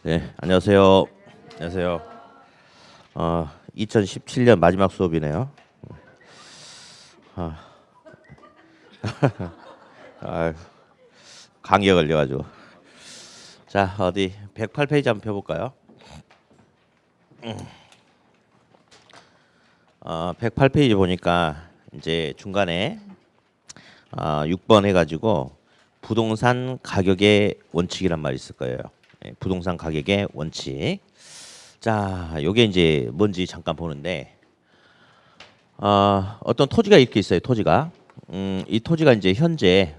네, 안녕하세요. 안녕하세요. 2017년 마지막 수업이네요. 아, 아, 감기에 걸려가지고. 자, 어디 108페이지 한번 펴볼까요? 108페이지 보니까 이제 중간에 6번 해가지고 부동산 가격의 원칙이란 말이 있을 거예요. 예, 부동산 가격의 원칙. 자, 요게 이제 뭔지 잠깐 보는데 어떤 토지가 이렇게 있어요. 토지가. 이 토지가 이제 현재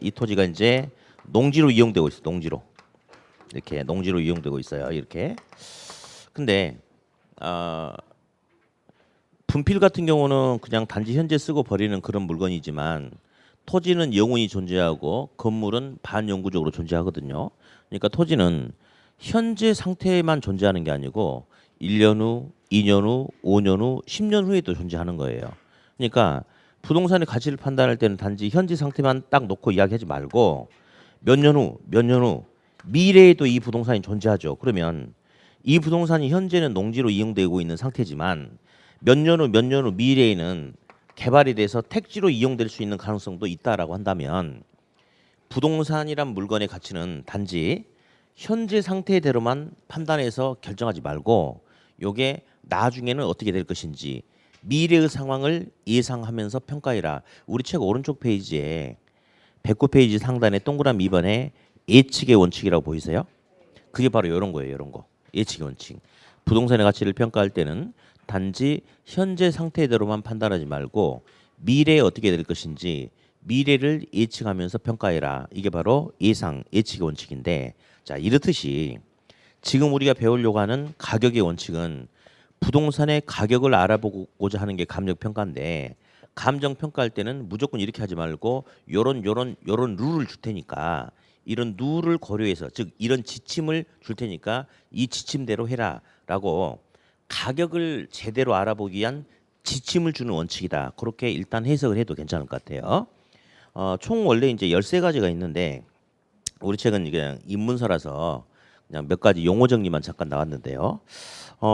이 토지가 이제 농지로 이용되고 있어. 농지로. 이렇게 농지로 이용되고 있어요. 이렇게. 근데 어, 분필 같은 경우는 그냥 단지 현재 쓰고 버리는 그런 물건이지만 토지는 영원히 존재하고 건물은 반영구적으로 존재하거든요. 그러니까 토지는 현재 상태에만 존재하는 게 아니고 1년 후, 2년 후, 5년 후, 10년 후에도 존재하는 거예요. 그러니까 부동산의 가치를 판단할 때는 단지 현재 상태만 딱 놓고 이야기하지 말고 몇 년 후, 몇 년 후, 미래에도 이 부동산이 존재하죠. 그러면 이 부동산이 현재는 농지로 이용되고 있는 상태지만 몇 년 후, 몇 년 후 미래에는 개발이 돼서 택지로 이용될 수 있는 가능성도 있다라고 한다면 부동산이란 물건의 가치는 단지 현재 상태대로만 판단해서 결정하지 말고 요게 나중에는 어떻게 될 것인지 미래의 상황을 예상하면서 평가해라. 우리 책 오른쪽 페이지에 109페이지 상단에 동그라미 2번에 예측의 원칙이라고 보이세요? 그게 바로 이런 거예요. 이런 거. 예측의 원칙. 부동산의 가치를 평가할 때는 단지 현재 상태대로만 판단하지 말고 미래에 어떻게 될 것인지 미래를 예측하면서 평가해라. 이게 바로 예측의 원칙인데, 자, 이렇듯이 지금 우리가 배우려고 하는 가격의 원칙은 부동산의 가격을 알아보고자 하는 게 감정 평가인데, 감정 평가할 때는 무조건 이렇게 하지 말고 요런 룰을 줄 테니까 이런 룰을 고려해서, 즉 이런 지침을 줄 테니까 이 지침대로 해라라고 가격을 제대로 알아보기 위한 지침을 주는 원칙이다. 그렇게 일단 해석을 해도 괜찮을 것 같아요. 총 원래 이제 13가지가 있는데 우리 책은 그냥 입문서라서 그냥 몇 가지 용어 정리만 잠깐 나왔는데요.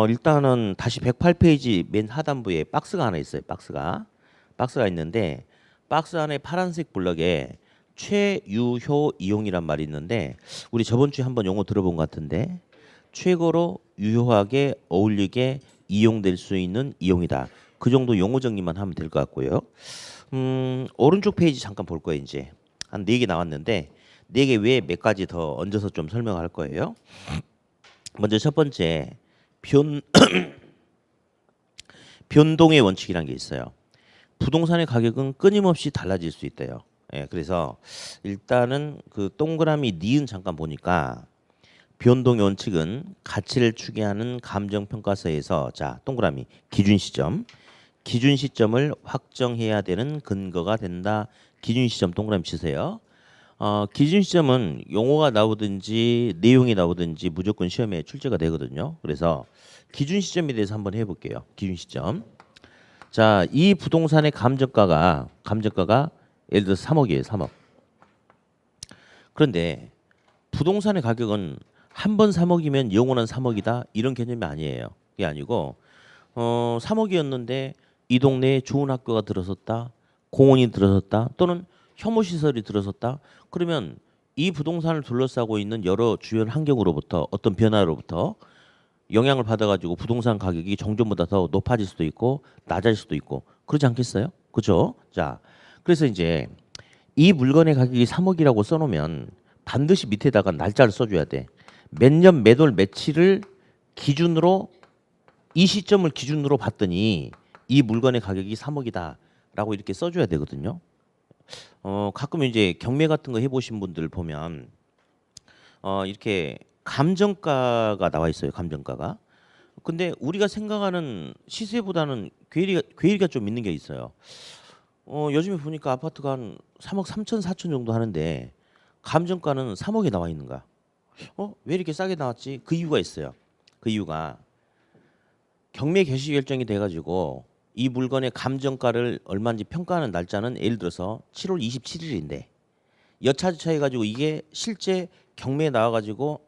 일단은 다시 108페이지 맨 하단부에 박스가 하나 있어요. 박스가 있는데 박스 안에 파란색 블럭에 최유효 이용이란 말이 있는데 우리 저번 주에 한번 용어 들어본 것 같은데 최고로 유효하게 어울리게 이용될 수 있는 이용이다. 그 정도 용어 정리만 하면 될 것 같고요. 오른쪽 페이지 잠깐 볼 거예요. 이제 한 4개 나왔는데 4개 외에 몇 가지 더 얹어서 좀 설명할 거예요. 먼저 첫 번째 변동의 원칙이라는 게 있어요. 부동산의 가격은 끊임없이 달라질 수 있대요. 예, 그래서 일단은 그 동그라미 니은 잠깐 보니까 변동의 원칙은 가치를 추계하는 감정평가서에서 자 동그라미 기준 시점을 확정해야 되는 근거가 된다. 기준 시점 동그라미 치세요. 기준 시점은 용어가 나오든지 내용이 나오든지 무조건 시험에 출제가 되거든요. 그래서 기준 시점에 대해서 한번 해볼게요. 기준 시점. 자, 이 부동산의 감정가가 예를 들어서 3억이에요. 3억. 그런데 부동산의 가격은 한 번 3억이면 영원한 3억이다. 이런 개념이 아니에요. 그게 아니고 3억이었는데 이 동네에 좋은 학교가 들어섰다. 공원이 들어섰다. 또는 혐오 시설이 들어섰다. 그러면 이 부동산을 둘러싸고 있는 여러 주변 환경으로부터 어떤 변화로부터 영향을 받아가지고 부동산 가격이 정전보다 더 높아질 수도 있고 낮아질 수도 있고 그러지 않겠어요? 그렇죠? 자, 그래서 이제 이 물건의 가격이 3억이라고 써놓으면 반드시 밑에다가 날짜를 써줘야 돼. 몇 년 몇 월 며칠을 기준으로 이 시점을 기준으로 봤더니 이 물건의 가격이 3억이다라고 이렇게 써줘야 되거든요. 가끔 이제 경매 같은 거 해보신 분들 보면 이렇게 감정가가 나와 있어요. 감정가가. 근데 우리가 생각하는 시세보다는 괴리가 좀 있는 게 있어요. 요즘에 보니까 아파트가 한 3억 3천 4천 정도 하는데 감정가는 3억에 나와 있는가? 왜 이렇게 싸게 나왔지? 그 이유가 있어요. 그 이유가 경매 개시 결정이 돼가지고 이 물건의 감정가를 얼마인지 평가하는 날짜는 예를 들어서 7월 27일인데 여차저차 해가지고 이게 실제 경매에 나와가지고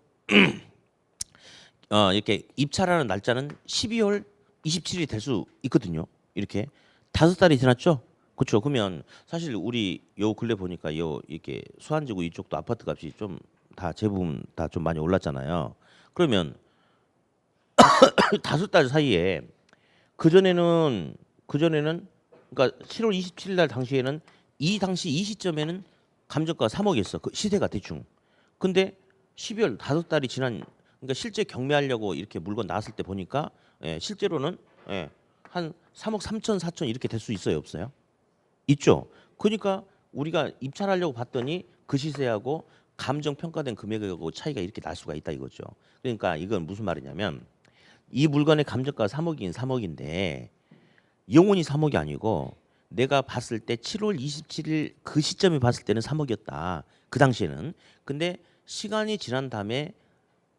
이렇게 입찰하는 날짜는 12월 27일이 될 수 있거든요. 이렇게 5달이 지났죠. 그렇죠. 그러면 사실 우리 요 근래 보니까 요 이렇게 수안지구 이쪽도 아파트 값이 좀 다 대부분 다 좀 많이 올랐잖아요. 그러면 5달 사이에 그전에는 그러니까 7월 27일 날 당시에는 이 당시 이 시점에는 감정가 3억이었어. 그 시세가 대충. 근데 12월 5달이 지난 그러니까 실제 경매하려고 이렇게 물건 나왔을 때 보니까 실제로는 한 3억 3천 4천 이렇게 될 수 있어요, 없어요? 있죠. 그러니까 우리가 입찰하려고 봤더니 그 시세하고 감정 평가된 금액하고 차이가 이렇게 날 수가 있다 이거죠. 그러니까 이건 무슨 말이냐면 이 물건의 감정가가 3억인 3억인데 영원히 3억이 아니고 내가 봤을 때 7월 27일 그 시점에 봤을 때는 3억이었다. 그 당시에는. 근데 시간이 지난 다음에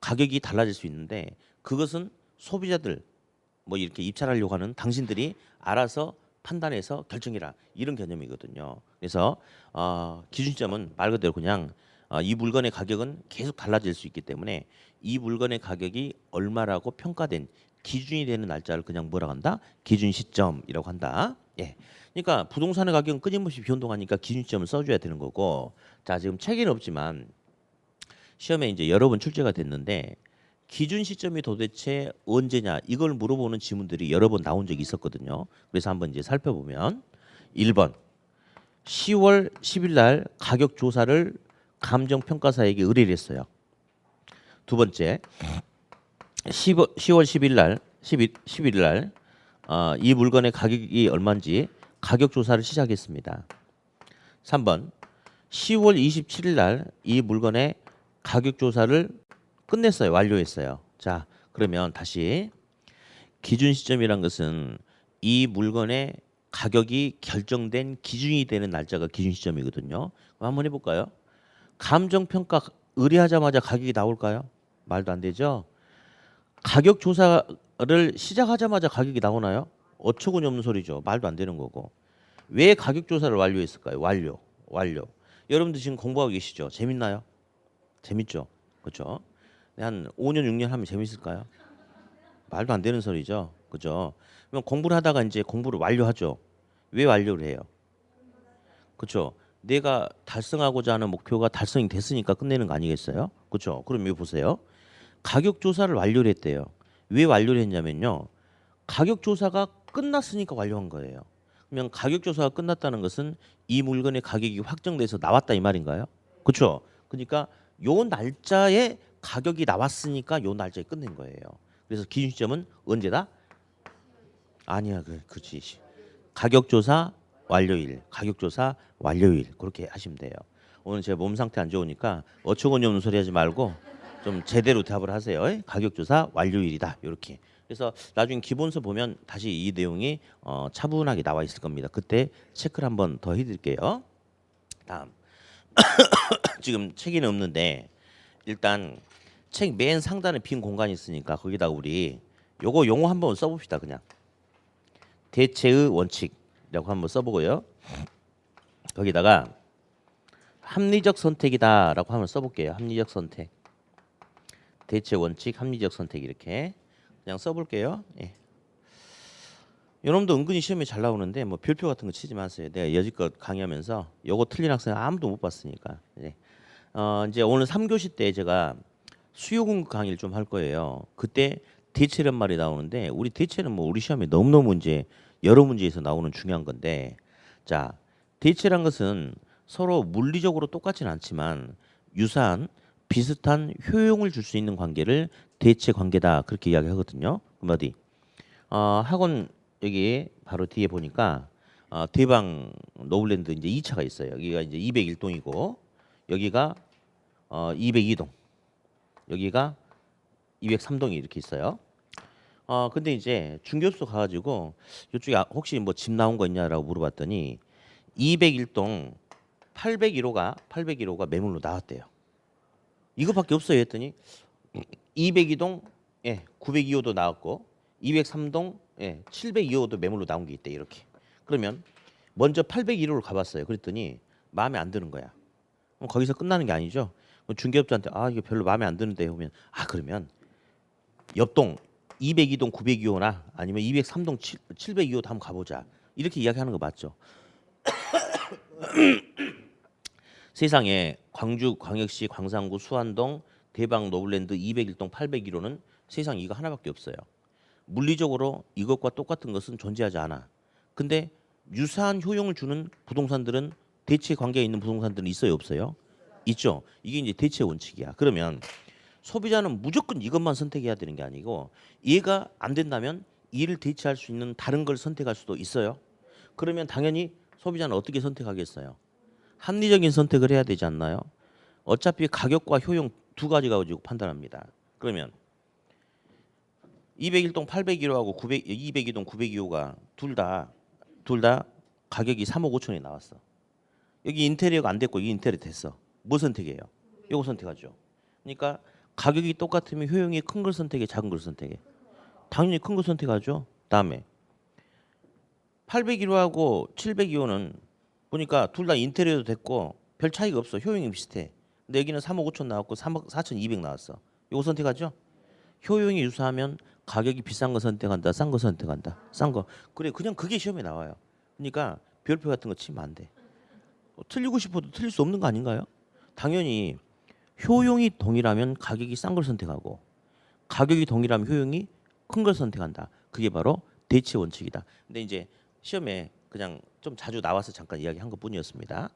가격이 달라질 수 있는데 그것은 소비자들 뭐 이렇게 입찰하려고 하는 당신들이 알아서 판단해서 결정해라 이런 개념이거든요. 그래서 기준점은 말 그대로 그냥 이 물건의 가격은 계속 달라질 수 있기 때문에 이 물건의 가격이 얼마라고 평가된 기준이 되는 날짜를 그냥 뭐라고 한다? 기준 시점이라고 한다. 예. 그러니까 부동산의 가격은 끊임없이 변동하니까 기준 시점을 써줘야 되는 거고. 자 지금 책에는 없지만 시험에 이제 여러 번 출제가 됐는데 기준 시점이 도대체 언제냐 이걸 물어보는 지문들이 여러 번 나온 적이 있었거든요. 그래서 한번 이제 살펴보면 1번 10월 10일 날 가격 조사를 감정평가사에게 의뢰를 했어요. 두 번째 10월 10일 날 11일 날 이 물건의 가격이 얼마인지 가격 조사를 시작했습니다. 3번 10월 27일 날 이 물건의 가격 조사를 끝냈어요. 완료했어요. 자, 그러면 다시 기준 시점이란 것은 이 물건의 가격이 결정된 기준이 되는 날짜가 기준 시점이거든요. 한번 해볼까요? 감정평가 의뢰하자마자 가격이 나올까요? 말도 안 되죠. 가격 조사를 시작하자마자 가격이 나오나요? 어처구니 없는 소리죠. 말도 안 되는 거고. 왜 가격 조사를 완료했을까요? 완료. 여러분들 지금 공부하고 계시죠? 재밌나요? 재밌죠? 그렇죠? 한 5년 6년 하면 재밌을까요? 말도 안 되는 소리죠. 그죠? 그럼 공부를 하다가 이제 공부를 완료하죠. 왜 완료를 해요? 그렇죠? 내가 달성하고자 하는 목표가 달성이 됐으니까 끝내는 거 아니겠어요? 그렇죠? 그럼 여기 보세요. 가격 조사를 완료를 했대요. 왜 완료를 했냐면요. 가격 조사가 끝났으니까 완료한 거예요. 그러면 가격 조사가 끝났다는 것은 이 물건의 가격이 확정돼서 나왔다 이 말인가요? 그렇죠? 그러니까 요 날짜에 가격이 나왔으니까 요 날짜에 끝낸 거예요. 그래서 기준 시점은 언제다? 아니야, 그렇지. 가격 조사 완료일, 가격 조사 완료일 그렇게 하시면 돼요. 오늘 제 몸 상태 안 좋으니까 어처구니 없는 소리 하지 말고 좀 제대로 답을 하세요. 가격 조사 완료일이다. 이렇게. 그래서 나중에 기본서 보면 다시 이 내용이 차분하게 나와 있을 겁니다. 그때 체크를 한번 더 해드릴게요. 다음 지금 책에는 없는데 일단 책 맨 상단에 빈 공간이 있으니까 거기다 우리 요거 용어 한번 써봅시다. 그냥 대체의 원칙이라고 한번 써보고요. 거기다가 합리적 선택이다라고 한번 써볼게요. 합리적 선택, 대체 원칙, 합리적 선택 이렇게 그냥 써볼게요. 예. 여러분도 은근히 시험에 잘 나오는데 뭐 별표 같은 거 치지 마세요. 내가 여지껏 강의하면서 요거 틀린 학생 아무도 못 봤으니까. 이제 오늘 3교시 때 제가 수요 공급 강의를 좀 할 거예요. 그때 대체란 말이 나오는데 우리 대체는 뭐 우리 시험에 너무너무 이제 여러 문제에서 나오는 중요한 건데 자 대체란 것은 서로 물리적으로 똑같지는 않지만 유사한 비슷한 효용을 줄 수 있는 관계를 대체 관계다 그렇게 이야기하거든요. 그럼 어디 학원 여기 바로 뒤에 보니까 대방 노블랜드 이제 2차가 있어요. 여기가 이제 201동이고 여기가 202동 여기가 203동이 이렇게 있어요. 근데 이제 중교수 가가지고 이쪽에 혹시 뭐 집 나온 거 있냐라고 물어봤더니 201동 801호가 매물로 나왔대요. 이거밖에 없어요 했더니 202동 902호도 나왔고 203동 702호도 매물로 나온 게 있대 이렇게. 그러면 먼저 801호를 가봤어요. 그랬더니 마음에 안 드는 거야. 그럼 거기서 끝나는 게 아니죠. 중개업자한테 이게 별로 마음에 안 드는데 하면 그러면 옆동 202동 902호나 아니면 203동 702호 한번 가보자. 이렇게 이야기하는 거 맞죠? 세상에 광주 광역시 광산구 수안동 대방 노블랜드 201동 801호는 세상 이거 하나밖에 없어요. 물리적으로 이것과 똑같은 것은 존재하지 않아. 근데 유사한 효용을 주는 부동산들은 대체 관계에 있는 부동산들은 있어요, 없어요? 있죠. 이게 이제 대체 원칙이야. 그러면 소비자는 무조건 이것만 선택해야 되는 게 아니고 얘가 안 된다면 이를 대체할 수 있는 다른 걸 선택할 수도 있어요. 그러면 당연히 소비자는 어떻게 선택하겠어요? 합리적인 선택을 해야 되지 않나요? 어차피 가격과 효용 두 가지가 가지고 판단합니다. 그러면 201동 801호하고 202동 902호가 둘 다 가격이 3억 5천이 나왔어. 여기 인테리어가 안 됐고 이 인테리어 됐어. 뭐 선택해요? 이거 선택하죠. 그러니까 가격이 똑같으면 효용이 큰 걸 선택해, 작은 걸 선택해. 당연히 큰 걸 선택하죠. 다음에 801호하고 702호는 보니까 둘 다 인테리어도 됐고 별 차이가 없어. 효용이 비슷해. 근데 여기는 3억 5천 나왔고 3억 4천2백 나왔어. 이거 선택하죠? 효용이 유사하면 가격이 비싼 거 선택한다, 싼 거 선택한다. 싼 거. 그래, 그냥 그게 시험에 나와요. 그러니까 별표 같은 거 치면 안 돼. 틀리고 싶어도 틀릴 수 없는 거 아닌가요? 당연히 효용이 동일하면 가격이 싼 걸 선택하고 가격이 동일하면 효용이 큰 걸 선택한다. 그게 바로 대체 원칙이다. 근데 이제 시험에 그냥 좀 자주 나와서 잠깐 이야기한 것뿐이었습니다.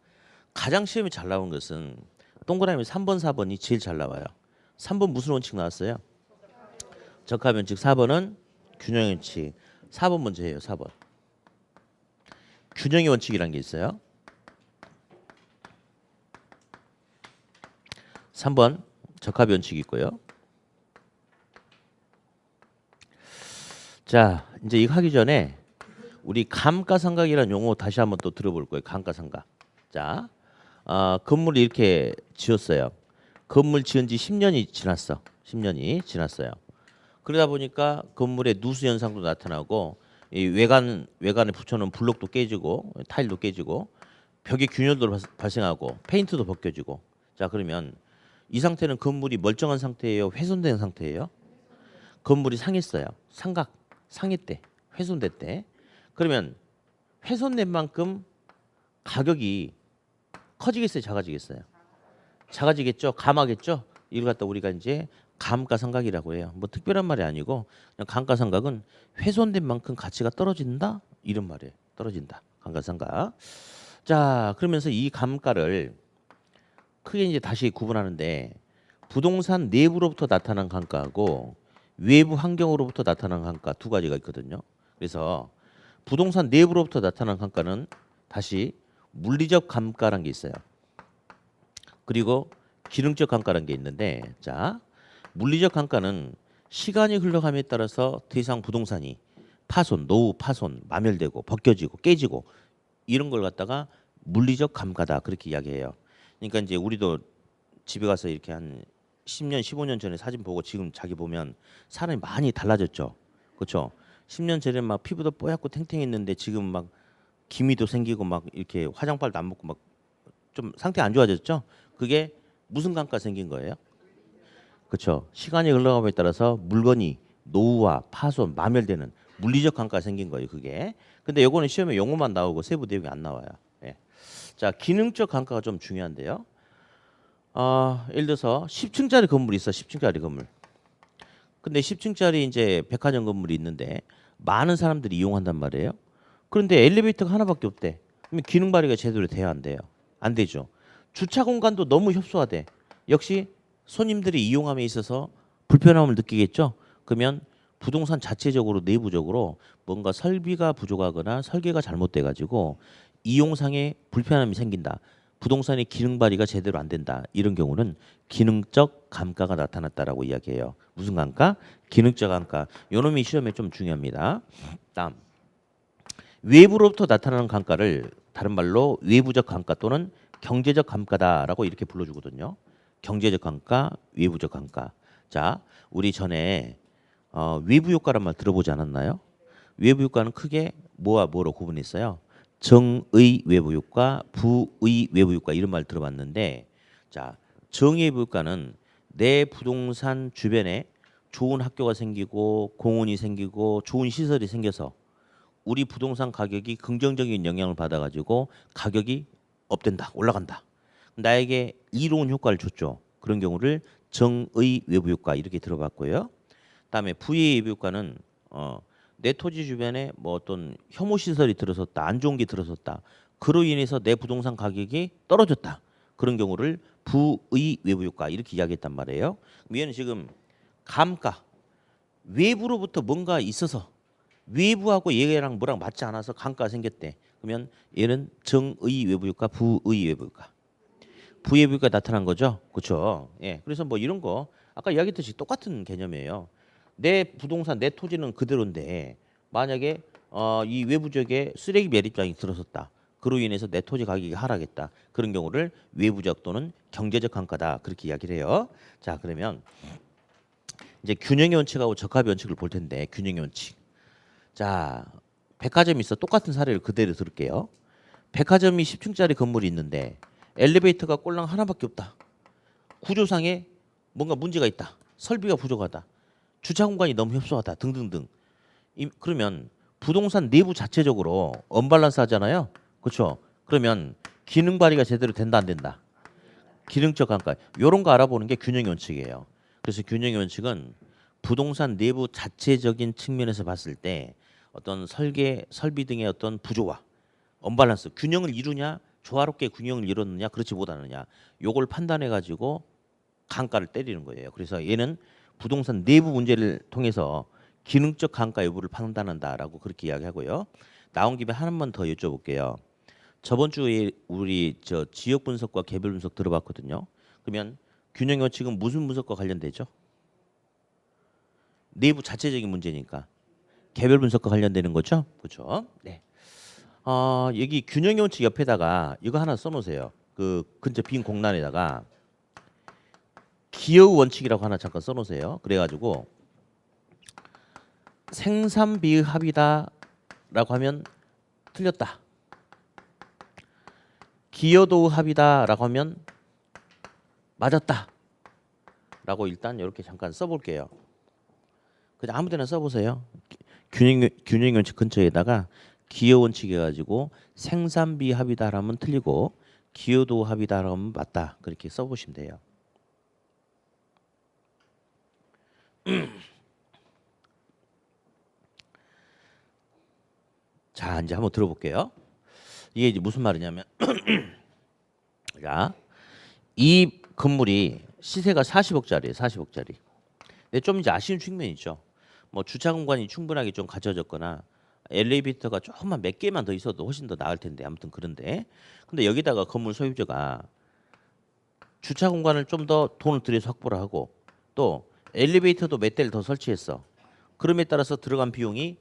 가장 시험이 잘 나온 것은 동그라미 3번, 4번이 제일 잘 나와요. 3번 무슨 원칙 나왔어요? 적합원칙. 4번은 균형의 원칙. 4번 먼저 해요. 4번. 균형의 원칙이라는 게 있어요. 3번 적합의 원칙이 있고요. 자, 이제 이거 하기 전에 우리 감가상각이라는 용어 다시 한번 또 들어볼 거예요. 감가상각. 자, 건물을 이렇게 지었어요. 건물 지은 지 10년이 지났어. 10년이 지났어요. 그러다 보니까 건물에 누수 현상도 나타나고 이 외관에 붙여놓은 블록도 깨지고 타일도 깨지고 벽에 균열도 발생하고 페인트도 벗겨지고. 자, 그러면 이 상태는 건물이 멀쩡한 상태예요? 훼손된 상태예요? 건물이 상했어요. 상했대. 훼손됐대. 그러면 훼손된 만큼 가격이 커지겠어요? 작아지겠어요? 작아지겠죠? 감하겠죠? 이걸 갖다 우리가 이제 감가상각이라고 해요. 뭐 특별한 말이 아니고 그냥 감가상각은 훼손된 만큼 가치가 떨어진다? 이런 말이에요. 떨어진다. 감가상각. 자, 그러면서 이 감가를 크게 이제 다시 구분하는데 부동산 내부로부터 나타난 감가하고 외부 환경으로부터 나타난 감가 두 가지가 있거든요. 그래서 부동산 내부로부터 나타난 감가는 다시 물리적 감가라는 게 있어요. 그리고 기능적 감가라는 게 있는데, 자, 물리적 감가는 시간이 흘러감에 따라서 더 이상 부동산이 노후 파손, 마멸되고 벗겨지고 깨지고 이런 걸 갖다가 물리적 감가다 그렇게 이야기해요. 그러니까 이제 우리도 집에 가서 이렇게 한 10년, 15년 전에 사진 보고 지금 자기 보면 사람이 많이 달라졌죠. 그렇죠? 10년 전에 막 피부도 뽀얗고 탱탱했는데 지금 막 기미도 생기고 막 이렇게 화장빨도 안 먹고 막 좀 상태 안 좋아졌죠? 그게 무슨 감가 생긴 거예요? 그렇죠? 시간이 흘러감에 따라서 물건이 노후화, 파손, 마멸되는 물리적 감가가 생긴 거예요. 그게. 근데 요거는 시험에 용어만 나오고 세부 내용이 안 나와요. 예. 자, 기능적 감가가 좀 중요한데요. 예를 들어서 10층짜리 건물이 있어. 10층짜리 건물. 근데 10층짜리 이제 백화점 건물이 있는데 많은 사람들이 이용한단 말이에요. 그런데 엘리베이터가 하나밖에 없대. 그러면 기능 발휘가 제대로 돼야 안 돼요? 안 되죠. 주차 공간도 너무 협소하대. 역시 손님들이 이용함에 있어서 불편함을 느끼겠죠. 그러면 부동산 자체적으로 내부적으로 뭔가 설비가 부족하거나 설계가 잘못돼 가지고 이용상의 불편함이 생긴다. 부동산의 기능 발휘가 제대로 안 된다. 이런 경우는 기능적 감가가 나타났다라고 이야기해요. 무슨 감가? 기능적 감가. 요놈이 시험에 좀 중요합니다. 다음. 외부로부터 나타나는 감가를 다른 말로 외부적 감가 또는 경제적 감가다라고 이렇게 불러주거든요. 경제적 감가, 외부적 감가. 자, 우리 전에 외부 효과란 말 들어보지 않았나요? 외부 효과는 크게 뭐와 뭐로 구분했어요? 정의 외부 효과, 부의 외부 효과 이런 말 들어봤는데, 자, 정의예비효과는 내 부동산 주변에 좋은 학교가 생기고 공원이 생기고 좋은 시설이 생겨서 우리 부동산 가격이 긍정적인 영향을 받아가지고 가격이 업된다, 올라간다. 나에게 이로운 효과를 줬죠. 그런 경우를 정의 외부 효과 이렇게 들어봤고요. 그다음에 부의 외부 효과는 내 토지 주변에 뭐 어떤 혐오 시설이 들어섰다, 안 좋은 게 들어섰다. 그로 인해서 내 부동산 가격이 떨어졌다. 그런 경우를 부의 외부 효과 이렇게 이야기했단 말이에요. 얘는 지금 감가 외부로부터 뭔가 있어서 외부하고 얘랑 뭐랑 맞지 않아서 감가가 생겼대. 그러면 얘는 정의 외부 효과, 부의 외부 효과. 부의 외부 효과 나타난 거죠. 그렇죠? 예. 그래서 뭐 이런 거 아까 이야기했듯이 똑같은 개념이에요. 내 부동산, 내 토지는 그대로인데 만약에 이 외부적의 쓰레기 매립장이 들어섰다. 그로 인해서 내 토지 가격이 하락했다. 그런 경우를 외부적 또는 경제적 감가다. 그렇게 이야기를 해요. 자, 그러면 이제 균형의 원칙하고 적합의 원칙을 볼 텐데 균형의 원칙. 자, 백화점이 있어. 똑같은 사례를 그대로 들을게요. 백화점이 10층짜리 건물이 있는데 엘리베이터가 꼴랑 하나밖에 없다. 구조상에 뭔가 문제가 있다. 설비가 부족하다. 주차 공간이 너무 협소하다. 등등등. 그러면 부동산 내부 자체적으로 언밸런스 하잖아요. 그렇죠? 그러면 기능 발휘가 제대로 된다 안 된다. 기능적 감가. 이런 거 알아보는 게 균형의 원칙이에요. 그래서 균형의 원칙은 부동산 내부 자체적인 측면에서 봤을 때 어떤 설계, 설비 등의 어떤 부조화, 언밸런스, 균형을 이루냐, 조화롭게 균형을 이뤘느냐, 그렇지 못하느냐, 요걸 판단해 가지고 감가를 때리는 거예요. 그래서 얘는 부동산 내부 문제를 통해서 기능적 감가 여부를 판단한다라고 그렇게 이야기하고요. 나온 김에 하나만 더 여쭤볼게요. 저번 주에 우리 저 지역 분석과 개별 분석 들어봤거든요. 그러면 균형의 원칙은 무슨 분석과 관련되죠? 내부 자체적인 문제니까 개별 분석과 관련되는 거죠, 그렇죠? 네. 여기 균형의 원칙 옆에다가 이거 하나 써놓으세요. 그 근처 빈 공란에다가 기여의 원칙이라고 하나 잠깐 써놓으세요. 그래가지고 생산비의 합이다라고 하면 틀렸다. 기여도의 합이다라고 하면 맞았다. 라고 일단 이렇게 잠깐 써볼게요. 그냥 아무데나 써보세요. 균형 원칙 근처에다가 기여 원칙 해가지고 생산비 합이다라면 틀리고 기여도 합이다라면 맞다. 그렇게 써보시면 돼요. 자, 이제 한번 들어볼게요. 이게 이제 무슨 말이냐면, 자, 이 건물이 시세가 40억짜리예요. 40억짜리. 근데 좀 이제 아쉬운 측면이 있죠. 뭐 주차 공간이 충분하게 좀 갖춰졌거나 엘리베이터가 조금만 몇 개만 더 있어도 훨씬 더 나을 텐데 아무튼 그런데 근데 여기다가 건물 소유주가 주차 공간을 좀 더 돈을 들여서 확보를 하고 또 엘리베이터도 몇 대를 더 설치했어. 그럼에 따라서 들어간 비용이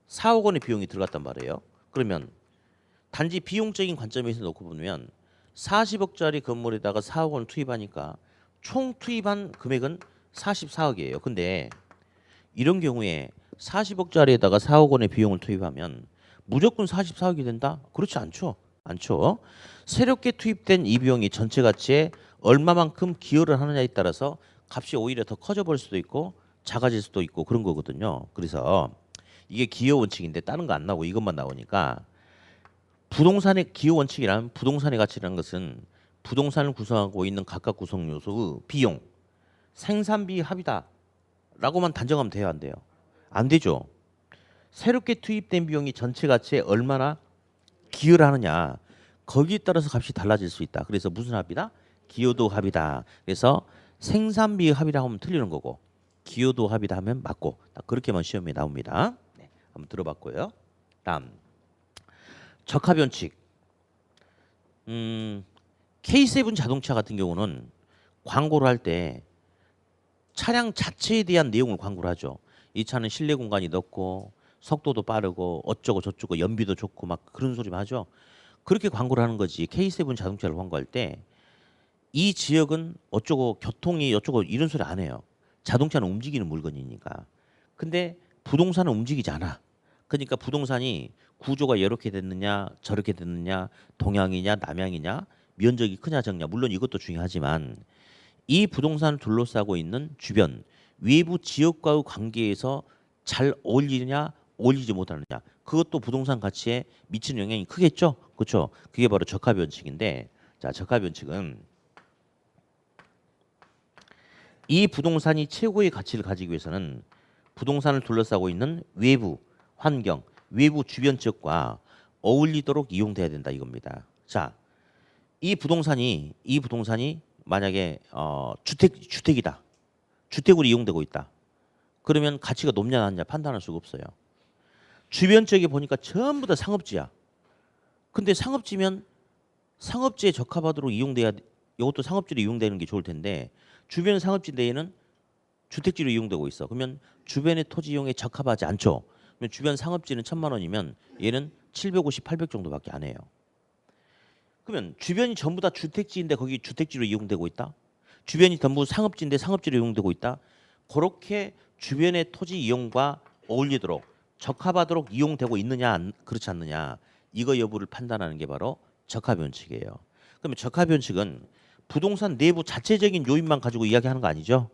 4억 원의 비용이 들어갔단 말이에요. 그러면 단지 비용적인 관점에서 놓고 보면 40억짜리 건물에다가 4억 원 투입하니까 총 투입한 금액은 44억이에요. 근데 이런 경우에 40억짜리에다가 4억 원의 비용을 투입하면 무조건 44억이 된다? 그렇지 않죠. 않죠. 새롭게 투입된 이 비용이 전체 가치에 얼마만큼 기여를 하느냐에 따라서 값이 오히려 더 커져 버릴 수도 있고 작아질 수도 있고 그런 거거든요. 그래서 이게 기여 원칙인데 다른 거 안 나오고 이것만 나오니까 부동산의 기여 원칙이란 부동산의 가치라는 것은 부동산을 구성하고 있는 각각 구성 요소의 비용, 생산비 합이다 라고만 단정하면 돼요, 안 돼요? 안 되죠. 새롭게 투입된 비용이 전체 가치에 얼마나 기여를 하느냐 거기에 따라서 값이 달라질 수 있다. 그래서 무슨 합이다? 기여도 합이다. 그래서 생산비 합이라고 하면 틀리는 거고 기여도 합이다 하면 맞고 딱 그렇게만 시험에 나옵니다. 네, 한번 들어봤고요. 다음 적합 원칙. K7 자동차 같은 경우는 광고를 할 때 차량 자체에 대한 내용을 광고를 하죠. 이 차는 실내 공간이 넓고 속도도 빠르고 어쩌고 저쩌고 연비도 좋고 막 그런 소리만 하죠. 그렇게 광고를 하는 거지. K7 자동차를 광고할 때 이 지역은 어쩌고 교통이 어쩌고 이런 소리 안 해요. 자동차는 움직이는 물건이니까. 근데 부동산은 움직이지 않아. 그러니까 부동산이 구조가 이렇게 됐느냐 저렇게 됐느냐 동향이냐 남향이냐 면적이 크냐 적냐 물론 이것도 중요하지만 이 부동산을 둘러싸고 있는 주변 외부 지역과의 관계에서 잘 어울리느냐 어울리지 못하느냐 그것도 부동산 가치에 미치는 영향이 크겠죠. 그렇죠? 그게 바로 적합변칙인데 자 적합변칙은 이 부동산이 최고의 가치를 가지기 위해서는 부동산을 둘러싸고 있는 외부 환경, 외부 주변 지역과 어울리도록 이용돼야 된다 이겁니다. 자, 이 부동산이 만약에 주택이다. 주택으로 이용되고 있다. 그러면 가치가 높냐 낮냐 판단할 수가 없어요. 주변 지역에 보니까 전부 다 상업지야. 근데 상업지면 상업지에 적합하도록 이용돼야 이것도 상업지로 이용되는 게 좋을 텐데 주변 상업지 내에는 주택지로 이용되고 있어. 그러면 주변의 토지 이용에 적합하지 않죠. 그러면 주변 상업지는 1,000만 원이면 얘는 750, 800 정도밖에 안 해요. 그러면 주변이 전부 다 주택지인데 거기 주택지로 이용되고 있다. 주변이 전부 상업지인데 상업지로 이용되고 있다. 그렇게 주변의 토지 이용과 어울리도록 적합하도록 이용되고 있느냐 그렇지 않느냐 이거 여부를 판단하는 게 바로 적합변칙이에요. 그러면 적합변칙은 부동산 내부 자체적인 요인만 가지고 이야기하는 거 아니죠?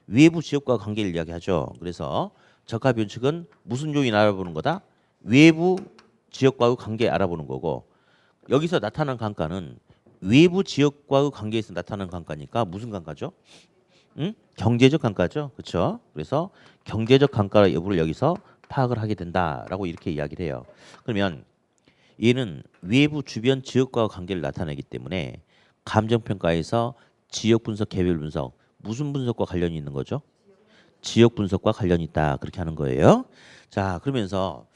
외부 지역과 관계를 이야기하죠. 그래서 적합변칙은 무슨 요인 알아보는 거다? 외부 지역과의 관계 알아보는 거고 여기서 나타난 강가는 외부 지역과의 관계에서 나타나는 강가니까 무슨 강가죠? 응? 경제적 강가죠. 그렇죠? 그래서 경제적 강가 여부를 여기서 파악을 하게 된다라고 이렇게 이야기를 해요. 그러면 얘는 외부 주변 지역과의 관계를 나타내기 때문에 감정평가에서 지역 분석, 개별 분석 무슨 분석과 관련이 있는 거죠? 지역 분석과 관련이 있다. 그렇게 하는 거예요. 자, 그러면서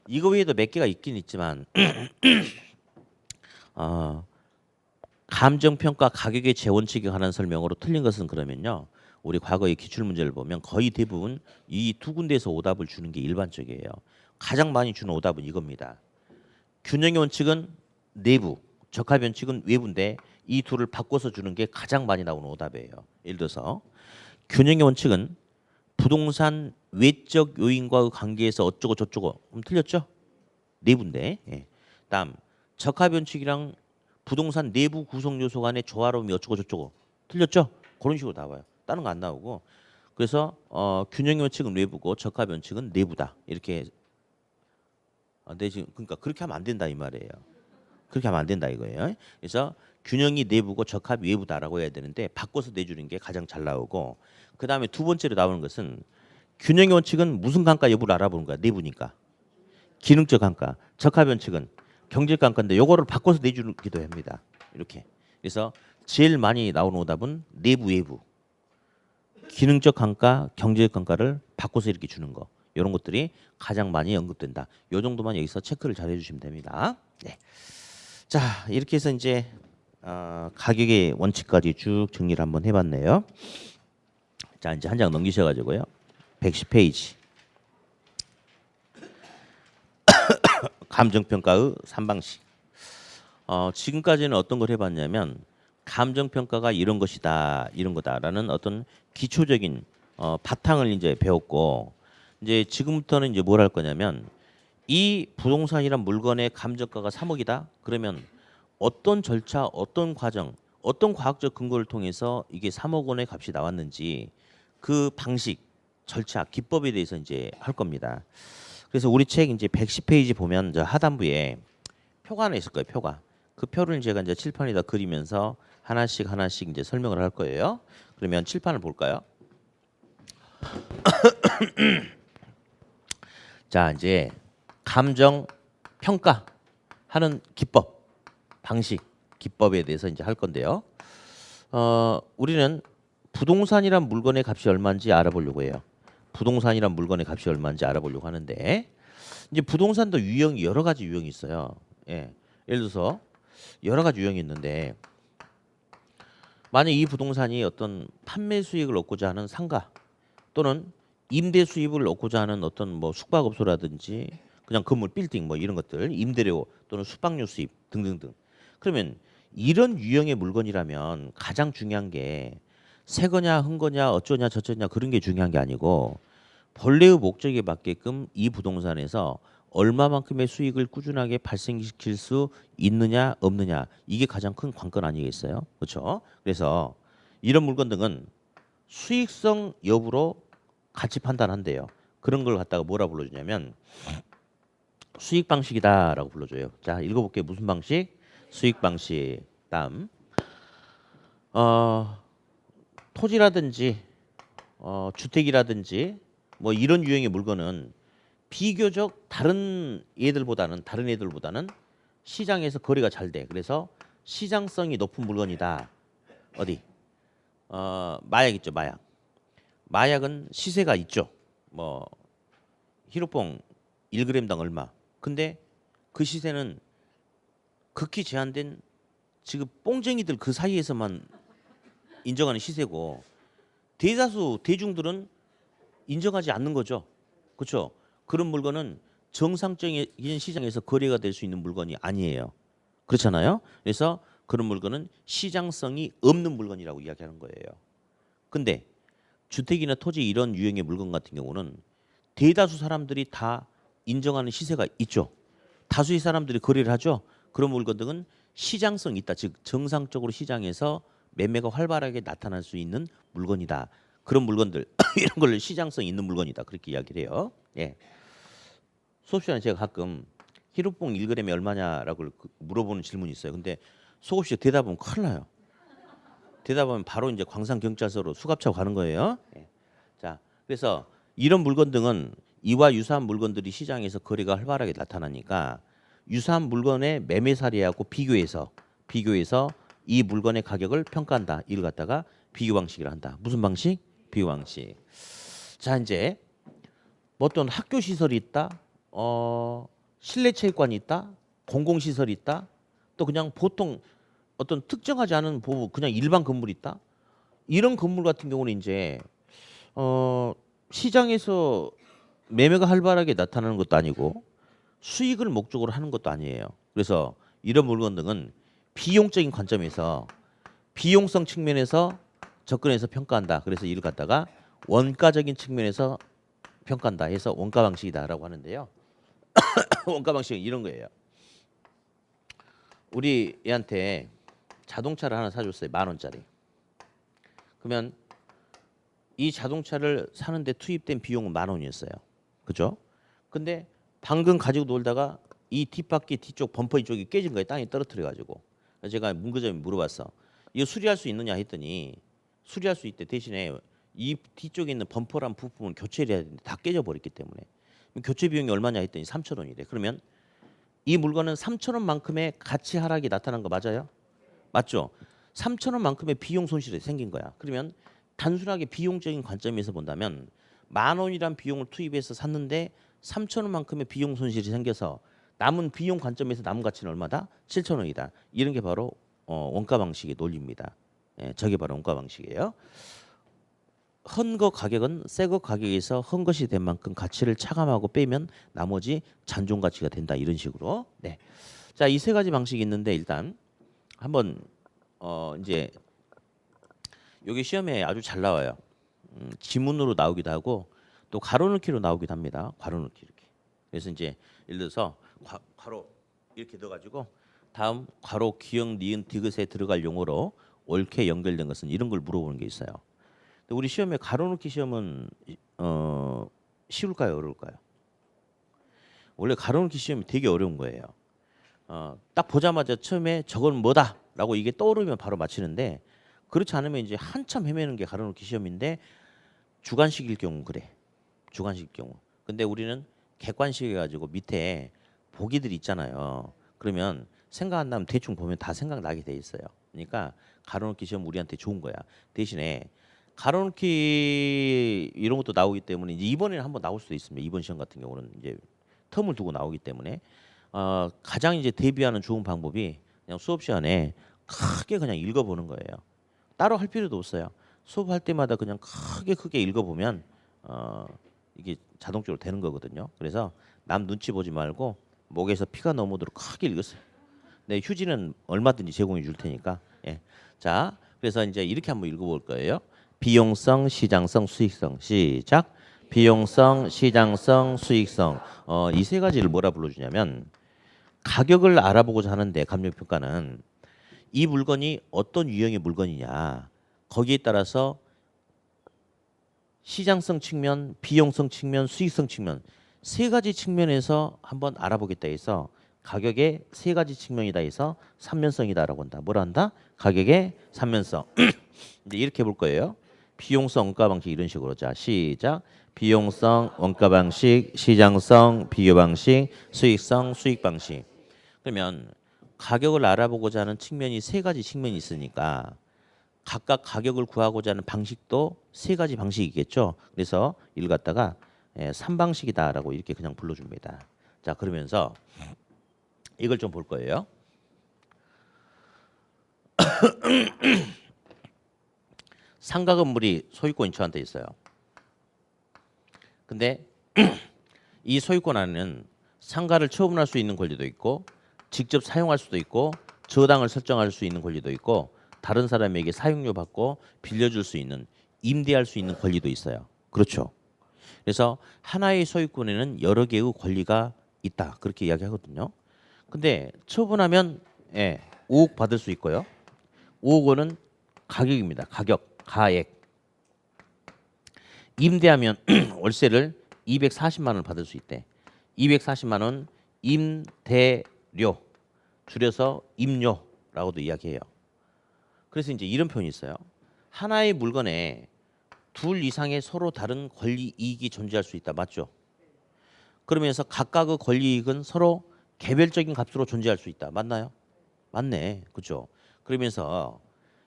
이거 외에도 몇 개가 있긴 있지만 감정평가 가격의 재원칙에 관한 설명으로 틀린 것은 그러면요. 우리 과거의 기출문제를 보면 거의 대부분 이 두 군데에서 오답을 주는 게 일반적이에요. 가장 많이 주는 오답은 이겁니다. 균형의 원칙은 내부, 적합변칙은 외부인데 이 둘을 바꿔서 주는 게 가장 많이 나오는 오답이에요. 예를 들어서 균형의 원칙은 부동산 외적 요인과의 관계에서 어쩌고 저쩌고 그럼 틀렸죠? 내부인데. 예. 다음 적합변칙이랑 부동산 내부 구성 요소 간의 조화로움이 어쩌고 저쩌고 틀렸죠? 그런 식으로 나와요. 다른 거 안 나오고 그래서 균형의 원칙은 외부고 적합변칙은 내부다. 이렇게 네, 지금 그러니까 그렇게 하면 안 된다 이 말이에요. 그렇게 하면 안 된다 이거예요. 그래서 균형이 내부고 적합이 외부다라고 해야 되는데 바꿔서 내주는 게 가장 잘 나오고 그 다음에 두 번째로 나오는 것은 균형의 원칙은 무슨 강가 여부를 알아보는 거야. 내부니까. 기능적 강가. 적합변칙은 경제적 강가인데 요거를 바꿔서 내주기도 합니다. 이렇게. 그래서 제일 많이 나오는 오답은 내부 외부. 기능적 강가, 경제적 강가를 바꿔서 이렇게 주는 거. 이런 것들이 가장 많이 언급된다. 요 정도만 여기서 체크를 잘 해주시면 됩니다. 네. 자, 이렇게 해서 이제 가격의 원칙까지 쭉 정리를 한번 해봤네요. 자, 이제 한 장 넘기셔가지고요. 110페이지. 감정평가의 3방식. 지금까지는 어떤 걸 해봤냐면 감정평가가 이런 것이다, 이런 거다라는 어떤 기초적인 바탕을 이제 배웠고 이제 지금부터는 이제 뭘 할 거냐면 이 부동산이란 물건의 감정가가 3억이다. 그러면 어떤 절차, 어떤 과정, 어떤 과학적 근거를 통해서 이게 3억 원의 값이 나왔는지 그 방식, 절차, 기법에 대해서 이제 할 겁니다. 그래서 우리 책 이제 110페이지 보면 저 하단부에 표가 하나 있을 거예요. 표가. 그 표를 제가 이제 칠판에다 그리면서 하나씩 이제 설명을 할 거예요. 그러면 칠판을 볼까요? 자, 이제 감정 평가하는 기법, 방식, 기법에 대해서 이제 할 건데요. 우리는 부동산이란 물건의 값이 얼마인지 알아보려고 해요. 부동산이란 물건의 값이 얼마인지 알아보려고 하는데 이제 부동산도 유형이 여러 가지 유형이 있어요. 예. 예를 들어서 여러 가지 유형이 있는데 만약 이 부동산이 어떤 판매 수익을 얻고자 하는 상가 또는 임대 수입을 얻고자 하는 어떤 뭐 숙박업소라든지 그냥 건물 빌딩 뭐 이런 것들 임대료 또는 숙박료 수입 등등등. 그러면 이런 유형의 물건이라면 가장 중요한 게 새 거냐 흥 거냐 어쩌냐 저쩌냐 그런 게 중요한 게 아니고 본래의 목적에 맞게끔 이 부동산에서 얼마만큼의 수익을 꾸준하게 발생시킬 수 있느냐 없느냐 이게 가장 큰 관건 아니겠어요? 그렇죠? 그래서 이런 물건 등은 수익성 여부로 같이 판단한대요. 그런 걸 갖다가 뭐라 불러주냐면 수익 방식이다라고 불러줘요. 자, 읽어볼게요. 무슨 방식? 수익 방식. 다음 토지라든지 주택이라든지 뭐 이런 유형의 물건은 비교적 다른 애들보다는 시장에서 거래가 잘 돼. 그래서 시장성이 높은 물건이다. 어디? 마약 있죠, 마약. 마약은 시세가 있죠. 뭐 히로뽕 1g당 얼마. 근데 그 시세는 극히 제한된 지금 뽕쟁이들 그 사이에서만 인정하는 시세고 대다수 대중들은 인정하지 않는 거죠. 그렇죠? 그런 물건은 정상적인 시장에서 거래가 될 수 있는 물건이 아니에요. 그렇잖아요. 그래서 그런 물건은 시장성이 없는 물건이라고 이야기하는 거예요. 근데 주택이나 토지 이런 유형의 물건 같은 경우는 대다수 사람들이 다 인정하는 시세가 있죠. 다수의 사람들이 거래를 하죠. 그런 물건 등은 시장성이 있다. 즉 정상적으로 시장에서 매매가 활발하게 나타날 수 있는 물건이다. 그런 물건들 이런 걸 시장성 있는 물건이다. 그렇게 이야기를 해요. 예. 수업 시간에 제가 가끔 히로뽕 1g이 얼마냐라고 물어보는 질문이 있어요. 근데 수업 시간에 대답하면 큰일 나요. 대답하면 바로 이제 광산 경찰서로 수갑차고 가는 거예요. 예. 자, 그래서 이런 물건 등은 이와 유사한 물건들이 시장에서 거래가 활발하게 나타나니까 유사한 물건의 매매 사례하고 비교해서 이 물건의 가격을 평가한다. 이를 갖다가 비교 방식이라 한다. 무슨 방식? 비교 방식. 자, 이제 뭐 어떤 학교 시설이 있다. 실내 체육관이 있다. 공공 시설이 있다. 또 그냥 보통 어떤 특정하지 않은 그냥 일반 건물이 있다. 이런 건물 같은 경우는 이제 시장에서 매매가 활발하게 나타나는 것도 아니고 수익을 목적으로 하는 것도 아니에요. 그래서 이런 물건 등은 비용적인 관점에서 비용성 측면에서 접근해서 평가한다. 그래서 이를 갖다가 원가적인 측면에서 평가한다 해서 원가 방식이다라고 하는데요. 원가 방식은 이런 거예요. 우리 애한테 자동차를 하나 사줬어요. 10,000원짜리. 그러면 이 자동차를 사는데 투입된 비용은 10,000원이었어요. 그죠? 근데 방금 가지고 놀다가 이 뒷바퀴 뒤쪽 범퍼 이쪽이 깨진 거예요. 땅에 떨어뜨려 가지고. 제가 문구점에 물어봤어. 이거 수리할 수 있느냐 했더니 수리할 수 있대. 대신에 이 뒤쪽에 있는 범퍼란 부품을 교체를 해야 되는데 다 깨져 버렸기 때문에. 교체 비용이 얼마냐 했더니 3,000원이래. 그러면 이 물건은 3,000원만큼의 가치 하락이 나타난 거 맞아요? 맞죠? 3,000원만큼의 비용 손실이 생긴 거야. 그러면 단순하게 비용적인 관점에서 본다면 10,000원이란 비용을 투입해서 샀는데 3,000원만큼의 비용 손실이 생겨서 남은 비용 관점에서 남은 가치는 얼마다? 7,000원이다. 이런 게 바로 원가 방식의 논리입니다. 예, 저게 바로 원가 방식이에요. 헌거 가격은 새거 가격에서 헌것이 된 만큼 가치를 차감하고 빼면 나머지 잔존 가치가 된다. 이런 식으로. 네. 자, 이 세 가지 방식이 있는데 일단 한번 이제 여기 시험에 아주 잘 나와요. 지문으로 나오기도 하고 또 가로넣기로 나오기도 합니다. 가로넣기 이렇게. 그래서 이제 예를 들어서 괄호 이렇게 넣어가지고 다음 괄호 기역 니은 디귿에 들어갈 용어로 옳게 연결된 것은 이런 걸 물어보는 게 있어요. 근데 우리 시험에 가로넣기 시험은 쉬울까요, 어려울까요? 원래 가로넣기 시험이 되게 어려운 거예요. 딱 보자마자 처음에 저건 뭐다라고 이게 떠오르면 바로 맞히는데 그렇지 않으면 이제 한참 헤매는 게 가로넣기 시험인데 주관식일 경우 그래. 주관식 경우. 근데 우리는 객관식 해가지고 밑에 보기들이 있잖아요. 그러면 생각 안 나면 대충 보면 다 생각나게 돼 있어요. 그러니까 가로넣기 시험 우리한테 좋은 거야. 대신에 가로넣기 이런 것도 나오기 때문에 이제 이번에는 한번 나올 수도 있습니다. 이번 시험 같은 경우는 이제 텀을 두고 나오기 때문에 가장 이제 대비하는 좋은 방법이 그냥 수업 시간에 크게 그냥 읽어보는 거예요. 따로 할 필요도 없어요. 수업할 때마다 그냥 크게 읽어보면 이게 자동적으로 되는 거거든요. 그래서 남 눈치 보지 말고 목에서 피가 넘어도록 크게 읽었어요. 네, 휴지는 얼마든지 제공해 줄 테니까. 예. 자, 그래서 이제 이렇게 한번 읽어볼 거예요. 비용성, 시장성, 수익성. 시작. 비용성, 시장성, 수익성. 이 세 가지를 뭐라 불러주냐면 가격을 알아보고자 하는데 감정평가는 이 물건이 어떤 유형의 물건이냐, 거기에 따라서 시장성 측면, 비용성 측면, 수익성 측면 세 가지 측면에서 한번 알아보겠다 해서 가격의 세 가지 측면이다 해서 삼면성이다라고 한다. 뭐라 한다? 가격의 삼면성. 이제 이렇게 볼 거예요. 비용성 원가 방식 이런 식으로. 자, 시작. 비용성 원가 방식, 시장성 비교 방식, 수익성 수익 방식. 그러면 가격을 알아보고자 하는 측면이 세 가지 측면이 있으니까 각각 가격을 구하고자 하는 방식도 세 가지 방식이겠죠. 그래서 이를 갖다가 3방식이다라고 이렇게 그냥 불러줍니다. 자, 그러면서 이걸 좀 볼 거예요. 상가 건물이 소유권이 저한테 있어요. 근데 이 소유권 안에는 상가를 처분할 수 있는 권리도 있고 직접 사용할 수도 있고 저당을 설정할 수 있는 권리도 있고 다른 사람에게 사용료 받고 빌려줄 수 있는 임대할 수 있는 권리도 있어요. 그렇죠. 그래서 하나의 소유권에는 여러 개의 권리가 있다. 그렇게 이야기하거든요. 근데 처분하면 5억 받을 수 있고요. 5억 원은 가격입니다. 가격, 가액. 임대하면 월세를 240만 원을 받을 수 있대. 240만 원 임대료, 줄여서 임료라고도 이야기해요. 그래서 이제 이런 표현이 있어요. 하나의 물건에 둘 이상의 서로 다른 권리 이익이 존재할 수 있다. 맞죠? 그러면서 각각의 권리 이익은 서로 개별적인 값으로 존재할 수 있다. 맞나요? 맞네. 그렇죠? 그러면서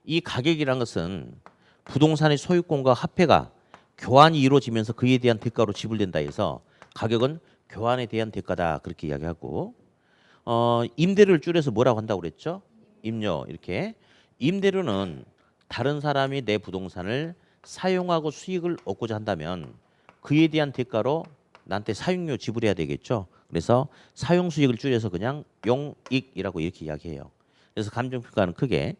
이 가격이란 것은 부동산의 소유권과 화폐가 교환이 이루어지면서 그에 대한 대가로 지불된다 해서 가격은 교환에 대한 대가다. 그렇게 이야기하고 임대료를 줄여서 뭐라고 한다고 그랬죠? 임료. 이렇게. 임대료는 다른 사람이 내 부동산을 사용하고 수익을 얻고자 한다면 그에 대한 대가로 나한테 사용료 지불해야 되겠죠. 그래서 사용 수익을 줄여서 그냥 용익이라고 이렇게 이야기해요. 그래서 감정평가는 크게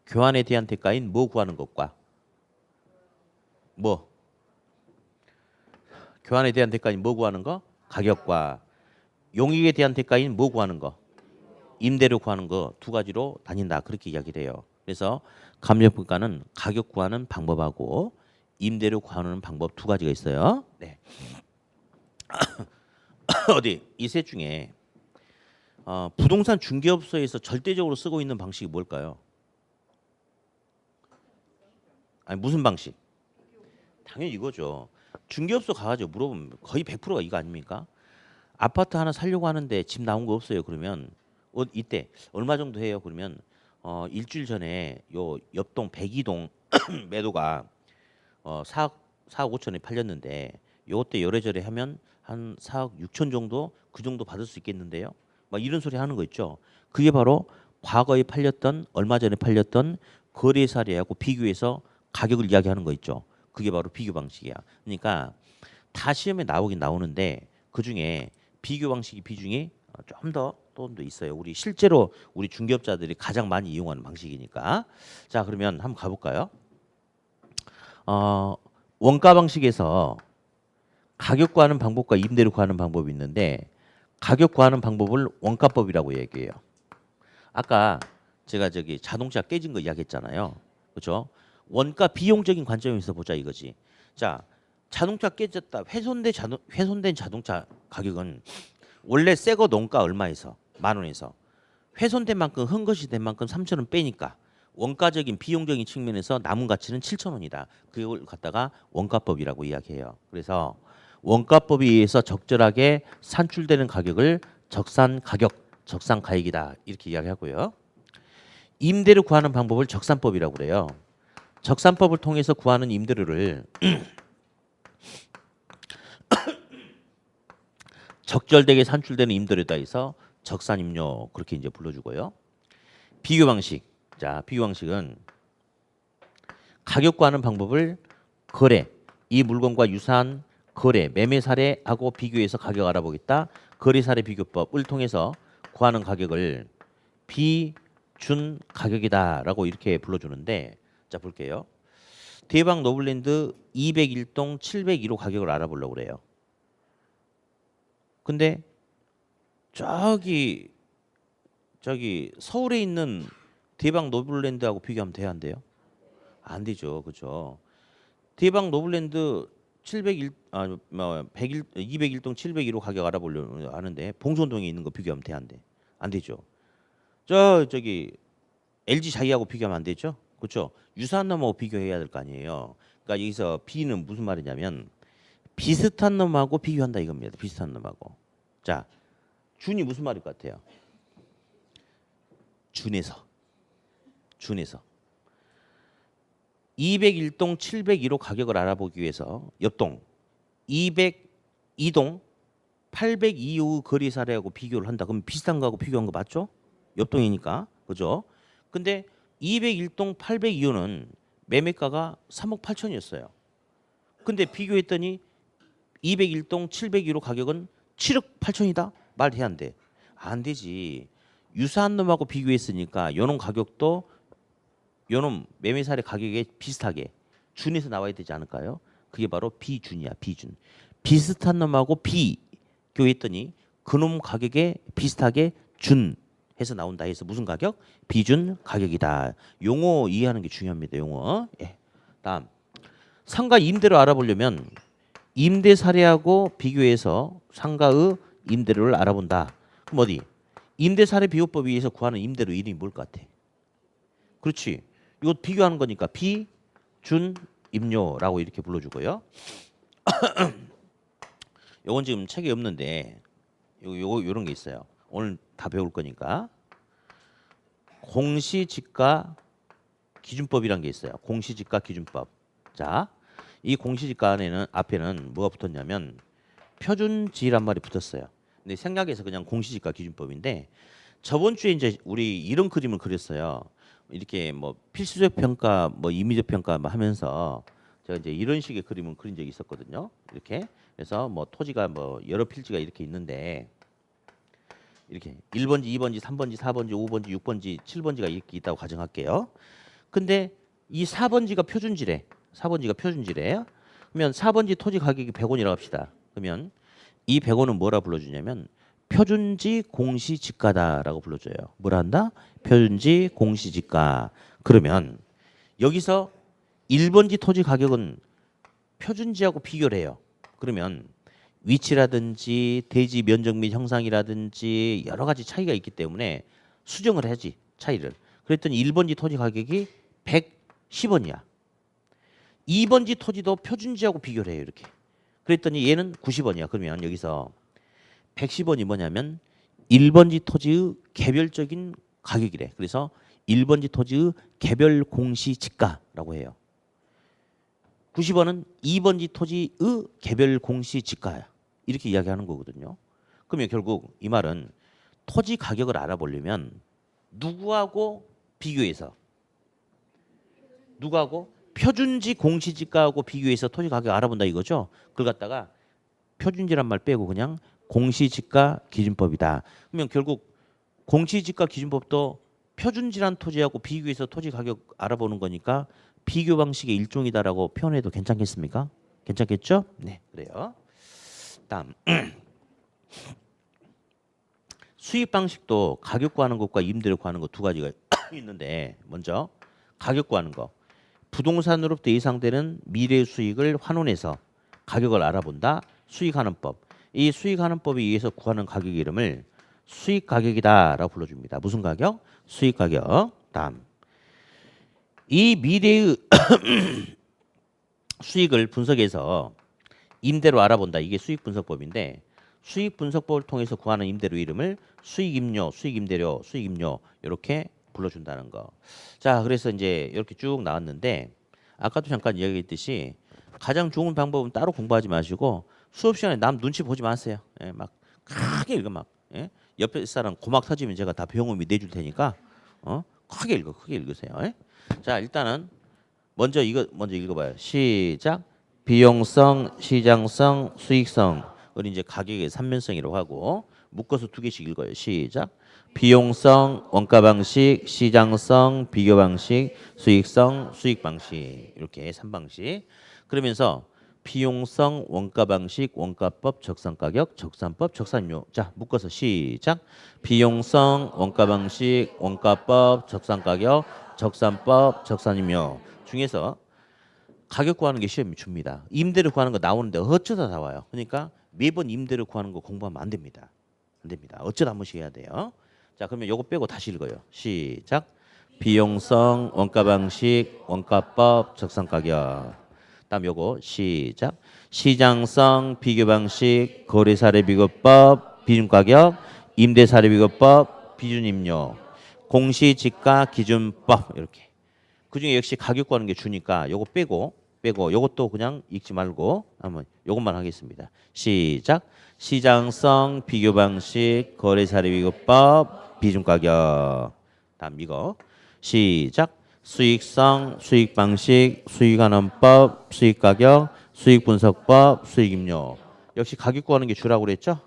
교환에 대한 대가인 뭐 구하는 것과 뭐 교환에 대한 대가인 뭐 구하는 거? 가격과 용익에 대한 대가인 뭐 구하는 거? 임대료 구하는 거 두 가지로 다닌다. 그렇게 이야기를 해요. 그래서 감정평가는 가격 구하는 방법하고 임대료 구하는 방법 두 가지가 있어요. 네. 어디 이 셋 중에 부동산 중개업소에서 절대적으로 쓰고 있는 방식이 뭘까요? 아니 무슨 방식? 당연히 이거죠. 중개업소 가가지고 물어보면 거의 100%가 이거 아닙니까? 아파트 하나 살려고 하는데 집 나온 거 없어요. 그러면 이때 얼마 정도 해요? 그러면 일주일 전에 요 옆동 102동 매도가 4억 5천에 팔렸는데 요때 요래저래 하면 한 4억 6천 정도 그 정도 받을 수 있겠는데요. 막 이런 소리 하는 거 있죠. 그게 바로 과거에 팔렸던 얼마 전에 팔렸던 거래 사례하고 비교해서 가격을 이야기하는 거 있죠. 그게 바로 비교 방식이야. 그러니까 다 시험에 나오긴 나오는데 그 중에 비교 방식이 비중이 좀 더 있어요. 우리 실제로 우리 중개업자들이 가장 많이 이용하는 방식이니까. 자, 그러면 한번 가볼까요? 원가 방식에서 가격 구하는 방법과 임대료 구하는 방법이 있는데 가격 구하는 방법을 원가법이라고 얘기해요. 아까 제가 저기 자동차 깨진 거 이야기했잖아요. 그렇죠? 원가 비용적인 관점에서 보자 이거지. 자, 자동차 깨졌다. 훼손된 자동차 가격은 원래 새거 농가 얼마에서 10,000원에서 훼손된 만큼 흠것이 된 만큼 3,000원 빼니까 원가적인 비용적인 측면에서 남은 가치는 7,000원이다. 그걸 갖다가 원가법이라고 이야기해요. 그래서 원가법에 의해서 적절하게 산출되는 가격을 적산 가격, 적산 가액이다. 이렇게 이야기하고요. 임대료 구하는 방법을 적산법이라고 그래요. 적산법을 통해서 구하는 임대료를 적절되게 산출되는 임대료다 해서 적산임료 그렇게 이제 불러주고요. 비교 방식. 자, 비교 방식은 가격 구하는 방법을 거래, 이 물건과 유사한 거래, 매매 사례하고 비교해서 가격 알아보겠다. 거래 사례 비교법을 통해서 구하는 가격을 비준 가격이다라고 이렇게 불러주는데, 자 볼게요. 대박 노블랜드 201동 702로 가격을 알아보려고 그래요. 근데 저기 서울에 있는 대박 노블랜드하고 비교하면 돼야 안 돼요? 안 되죠. 그렇죠. 대박 노블랜드 701, 뭐 101, 201동 701호 가격 알아보려고 하는데 봉선동에 있는 거 비교하면 돼, 안 돼? 안 되죠. 저기 LG 자이하고 비교하면 안 되죠. 그렇죠. 유사한 놈하고 비교해야 될 거 아니에요. 그러니까 여기서 B는 무슨 말이냐면 비슷한 놈하고 비교한다 이겁니다. 비슷한 놈하고. 자, 준이 무슨 말일 것 같아요? 준에서 201동 701호 가격을 알아보기 위해서 옆동 202동 802호 거리 사례하고 비교를 한다. 그럼 비슷한 거하고 비교한 거 맞죠? 옆동이니까. 그죠? 근데 201동 802호는 매매가가 3억 8천이었어요. 근데 비교했더니 201동 701호 가격은 7억 8천이다? 말해야 안 돼. 안 되지. 유사한 놈하고 비교했으니까 요놈 가격도 요놈 매매 사례 가격에 비슷하게 준에서 나와야 되지 않을까요? 그게 바로 비준이야. 비준. 비슷한 놈하고 비교했더니 그놈 가격에 비슷하게 준 해서 나온다 해서 무슨 가격? 비준 가격이다. 용어 이해하는 게 중요합니다. 용어. 예. 다음 상가 임대료 알아보려면 임대 사례하고 비교해서 상가의 임대료를 알아본다. 그럼 어디? 임대 사례 비교법에 의해서 구하는 임대료 이름이 뭘 것 같아? 그렇지. 이거 비교하는 거니까 비준 임료라고 이렇게 불러주고요. 요건 지금 책에 없는데 요런 게 있어요. 오늘 다 배울 거니까 공시지가 기준법이란 게 있어요. 공시지가 기준법. 자, 이 공시지가 안에는 앞에는 뭐가 붙었냐면 표준지란 말이 붙었어요. 근데 생각해서 그냥 공시지가 기준법인데 저번 주에 이제 우리 이런 그림을 그렸어요. 이렇게 뭐 필수적 평가, 뭐 임의적 평가 뭐 하면서 제가 이제 이런 식의 그림을 그린 적이 있었거든요. 이렇게 그래서 뭐 토지가 뭐 여러 필지가 이렇게 있는데 이렇게 1번지, 2번지, 3번지, 4번지, 5번지, 6번지, 7번지가 이렇게 있다고 가정할게요. 근데 이 4번지가 표준지래. 4번지가 표준지래요. 그러면 4번지 토지 가격이 100원이라고 합시다. 그러면 이 100원은 뭐라 불러주냐면 표준지 공시지가다라고 불러줘요. 뭐라 한다? 표준지 공시지가. 그러면 여기서 1번지 토지 가격은 표준지하고 비교를 해요. 그러면 위치라든지 대지 면적 및 형상이라든지 여러 가지 차이가 있기 때문에 수정을 해야지 차이를. 그랬더니 1번지 토지 가격이 110원이야. 2번지 토지도 표준지하고 비교를 해요. 이렇게. 그랬더니 얘는 90원이야. 그러면 여기서 110원이 뭐냐면 1번지 토지의 개별적인 가격이래. 그래서 1번지 토지의 개별 공시지가라고 해요. 90원은 2번지 토지의 개별 공시지가야. 이렇게 이야기하는 거거든요. 그러면 결국 이 말은 토지 가격을 알아보려면 누구하고 비교해서 누구하고 표준지 공시지가하고 비교해서 토지 가격 알아본다 이거죠. 그걸 갖다가 표준지란 말 빼고 그냥 공시지가 기준법이다. 그러면 결국 공시지가 기준법도 표준지란 토지하고 비교해서 토지 가격 알아보는 거니까 비교 방식의 일종이다라고 표현해도 괜찮겠습니까? 괜찮겠죠? 네, 그래요. 다음 수익 방식도 가격 구하는 것과 임대료 구하는 것 두 가지가 있는데 먼저 가격 구하는 거. 부동산으로부터 예상되는 미래 수익을 환원해서 가격을 알아본다. 수익하는 법. 이 수익하는 법에 의해서 구하는 가격 이름을 수익 가격이다라고 불러줍니다. 무슨 가격? 수익 가격. 다음 이 미래의 수익을 분석해서 임대로 알아본다. 이게 수익 분석법인데 수익 분석법을 통해서 구하는 임대료 이름을 수익 임료, 수익 임대료, 수익 임료 이렇게 불러준다는 거. 자, 그래서 이제 이렇게 쭉 나왔는데 아까도 잠깐 이야기했듯이 가장 좋은 방법은 따로 공부하지 마시고 수업 시간에 남 눈치 보지 마세요. 예, 막 크게 읽어 막. 예? 옆에 사람 고막 터지면 제가 다 병음이 내줄 테니까 크게 읽어, 크게 읽으세요. 예? 자, 일단은 먼저 읽어봐요. 시작. 비용성, 시장성, 수익성. 우리 이제 가격의 삼면성이라고 하고 묶어서 두 개씩 읽어요. 시작. 비용성, 원가 방식, 시장성, 비교 방식, 수익성, 수익 방식 이렇게 3방식. 그러면서 비용성, 원가 방식, 원가법, 적산가격, 적산법, 적산료. 자, 묶어서 시작. 비용성, 원가 방식, 원가법, 적산가격, 적산법, 적산료. 중에서 가격 구하는 게 시험이 줍니다. 임대료 구하는 거 나오는데 어쩌다 나와요. 그러니까 매번 임대료 구하는 거 공부하면 안 됩니다. 안 됩니다. 어쩌다 한 번씩 해야 돼요. 자, 그러면 요거 빼고 다시 읽어요. 시작. 비용성, 원가 방식, 원가법, 적산 가격. 다음 요거 시작. 시장성, 비교 방식, 거래 사례 비교법, 비중 가격, 임대 사례 비교법, 비준 임료, 공시 지가 기준법 이렇게. 그중에 역시 가격 구하는 게 주니까 요거 빼고 요것도 그냥 읽지 말고 한번 요것만 하겠습니다. 시작. 시장성, 비교 방식, 거래 사례 비교법, 비중 가격. 다음 이거. 시작. 수익성, 수익 방식, 수익 환원법, 수익 가격, 수익 분석법, 수익 임료. 역시 가격 구하는 게 주라고 그랬죠?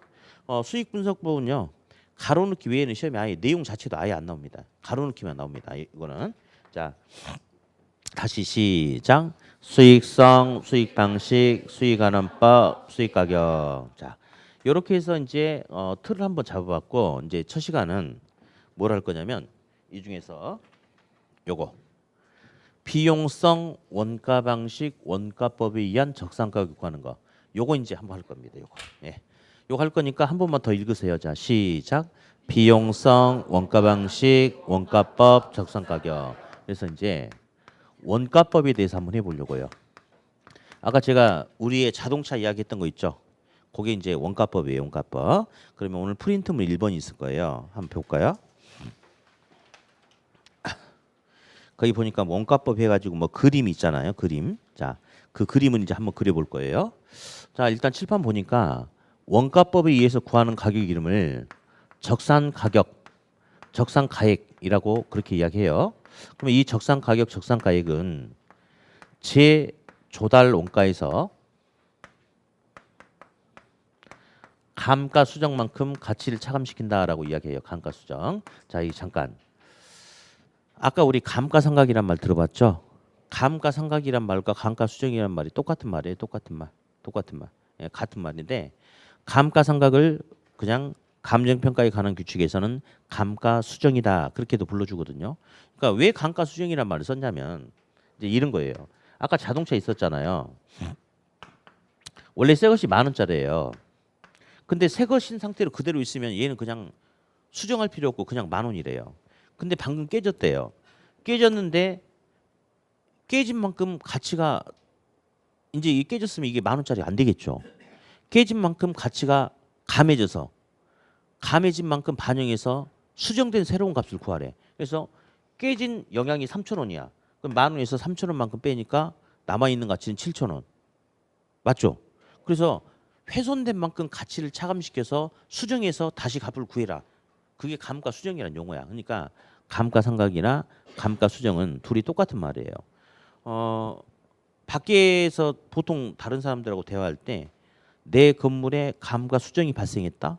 수익 분석법은요. 가로넣기 외에는 시험에 아예 내용 자체도 아예 안 나옵니다. 가로넣기만 나옵니다. 이거는. 자, 다시 시작. 수익성, 수익 방식, 수익 환원법, 수익 가격. 자, 이렇게 해서 이제 틀을 한번 잡아봤고 이제 첫 시간은 뭘 할 거냐면 이 중에서 요거 비용성, 원가 방식, 원가법에 의한 적산 가격 구하는 거. 요거 이제 한번 할 겁니다. 요거. 예. 요거 할 거니까 한 번만 더 읽으세요. 자, 시작. 비용성, 원가 방식, 원가법, 적산 가격. 그래서 이제 원가법에 대해서 한번 해보려고요. 아까 제가 우리의 자동차 이야기했던 거 있죠. 그게 이제 원가법이에요. 원가법. 그러면 오늘 프린트물 1번이 있을 거예요. 한번 볼까요? 거기 보니까 원가법 해가지고 뭐 그림이 있잖아요. 그림. 자, 그 그림은 이제 한번 그려볼 거예요. 자, 일단 칠판 보니까 원가법에 의해서 구하는 가격 이름을 적산 가격, 적산 가액이라고 그렇게 이야기해요. 그러면 이 적산 가격, 적산 가액은 제 조달 원가에서 감가 수정만큼 가치를 차감시킨다라고 이야기해요. 감가 수정. 자, 이 잠깐. 아까 우리 감가상각이란 말 들어봤죠? 감가상각이란 말과 감가수정이란 말이 똑같은 말이에요. 똑같은 말. 예, 같은 말인데 감가상각을 그냥 감정평가에 관한 규칙에서는 감가수정이다. 그렇게도 불러주거든요. 그러니까 왜 감가수정이란 말을 썼냐면 이제 이런 거예요. 아까 자동차 있었잖아요. 원래 새 것이 10,000원짜리예요. 근데 새 것인 상태로 그대로 있으면 얘는 그냥 수정할 필요 없고 그냥 10,000원이래요. 근데 방금 깨졌대요. 깨졌는데 깨진 만큼 가치가 이제 이 깨졌으면 이게 10,000원짜리 안 되겠죠. 깨진 만큼 가치가 감해져서 감해진 만큼 반영해서 수정된 새로운 값을 구하래. 그래서 깨진 영향이 3,000원이야. 그럼 10,000원에서 3,000원만큼 빼니까 남아있는 가치는 7,000원. 맞죠? 그래서 훼손된 만큼 가치를 차감시켜서 수정해서 다시 값을 구해라. 그게 감가 수정이라는 용어야. 그러니까 감가상각이나 감가수정은 둘이 똑같은 말이에요. 밖에서 보통 다른 사람들하고 대화할 때 내 건물에 감가수정이 발생했다.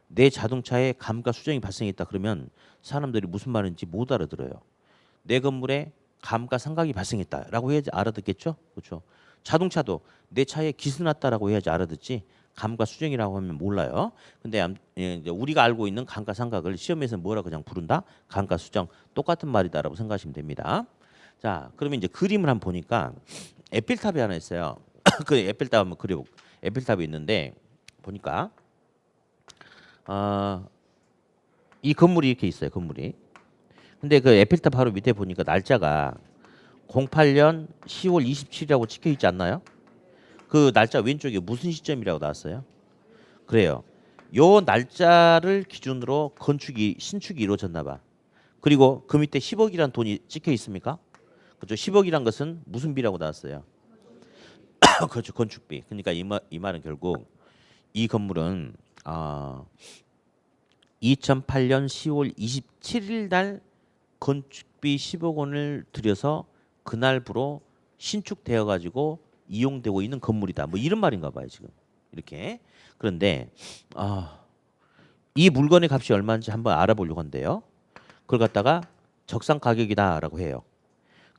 내 자동차에 감가수정이 발생했다. 그러면 사람들이 무슨 말인지 못 알아들어요. 내 건물에 감가상각이 발생했다라고 해야지 알아듣겠죠? 그렇죠? 자동차도 내 차에 기스 났다라고 해야지 알아듣지. 감가수정이라고 하면 몰라요. 근데 이제 우리가 알고 있는 감가상각을 시험에서 뭐라 그냥 부른다? 감가수정. 똑같은 말이다라고 생각하시면 됩니다. 자, 그러면 이제 그림을 한번 보니까 에펠탑이 하나 있어요. 그 에펠탑 한번 그려볼게요. 에펠탑이 있는데 보니까 이 건물이 이렇게 있어요. 건물이. 근데 그 에펠탑 바로 밑에 보니까 날짜가 08년 10월 27일이라고 찍혀 있지 않나요? 그 날짜 왼쪽에 무슨 시점이라고 나왔어요? 그래요. 요 날짜를 기준으로 신축이 이루어졌나 봐. 그리고 그 밑에 10억이란 돈이 찍혀 있습니까? 그렇죠. 10억이란 것은 무슨 비라고 나왔어요? 그렇죠. 건축비. 그러니까 이 말은 결국 이 건물은 2008년 10월 27일 날 건축비 10억 원을 들여서 그날부로 신축되어 가지고 이용되고 있는 건물이다. 뭐 이런 말인가 봐요, 지금. 이렇게. 그런데 이 물건의 값이 얼마인지 한번 알아보려고 한대요. 그걸 갖다가 적산 가격이다라고 해요.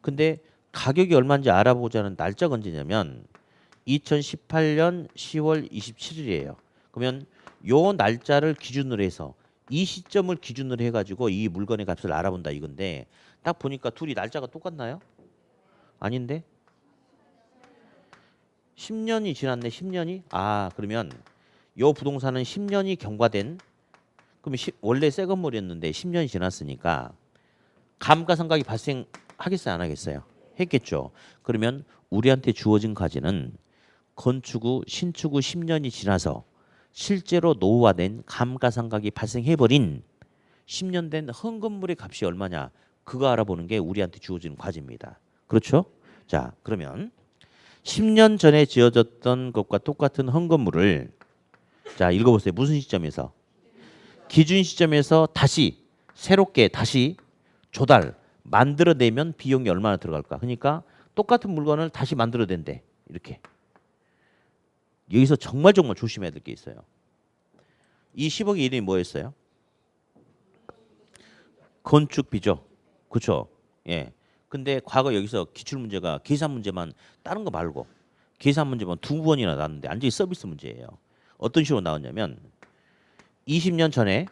근데 가격이 얼마인지 알아보자는 날짜가 언제냐면 2018년 10월 27일이에요. 그러면 요 날짜를 기준으로 해서 이 시점을 기준으로 해가지고 이 물건의 값을 알아본다 이건데 딱 보니까 둘이 날짜가 똑같나요? 아닌데? 10년이 지났네. 10년이? 아, 그러면 요 부동산은 10년이 경과된 그러면 원래 새 건물이었는데 10년이 지났으니까 감가상각이 발생하겠어요, 안 하겠어요? 했겠죠. 그러면 우리한테 주어진 과제는 건축 후 신축 후 10년이 지나서 실제로 노후화된 감가상각이 발생해버린 10년 된 헌건물의 값이 얼마냐 그거 알아보는 게 우리한테 주어진 과제입니다. 그렇죠? 자, 그러면 10년 전에 지어졌던 것과 똑같은 헌건물을 자 읽어보세요. 무슨 시점에서? 기준 시점에서 다시 새롭게 다시 조달 만들어내면 비용이 얼마나 들어갈까? 그러니까 똑같은 물건을 다시 만들어낸대. 이렇게. 여기서 정말 조심해야 될 게 있어요. 이 10억의 이름이 뭐였어요? 건축비죠. 그렇죠? 예. 근데 과거 여기서 기출 문제가 계산 문제만 다른 거 말고 계산 문제만 2번이나 나왔는데 완전히 서비스 문제예요. 어떤 식으로 나왔냐면 20년 전에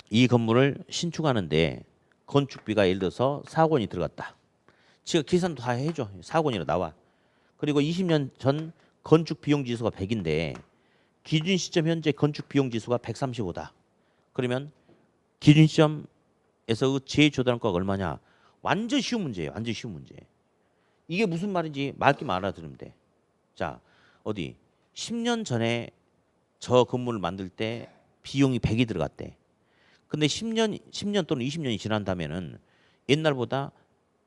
이 건물을 신축하는데 건축비가 예를 들어서 4억 원이 들어갔다. 지금 계산도 다 해줘. 4억 원이라 나와. 그리고 20년 전 건축 비용 지수가 100인데 기준 시점 현재 건축 비용 지수가 135다. 그러면 기준 시점에서 그 재조달가가 얼마냐? 완전 쉬운 문제예요. 완전 쉬운 문제. 이게 무슨 말인지 말기만 알아들으면 돼. 자, 어디 10년 전에 저 건물을 만들 때 비용이 100이 들어갔대. 근데 10년 또는 20년이 지난다면은 옛날보다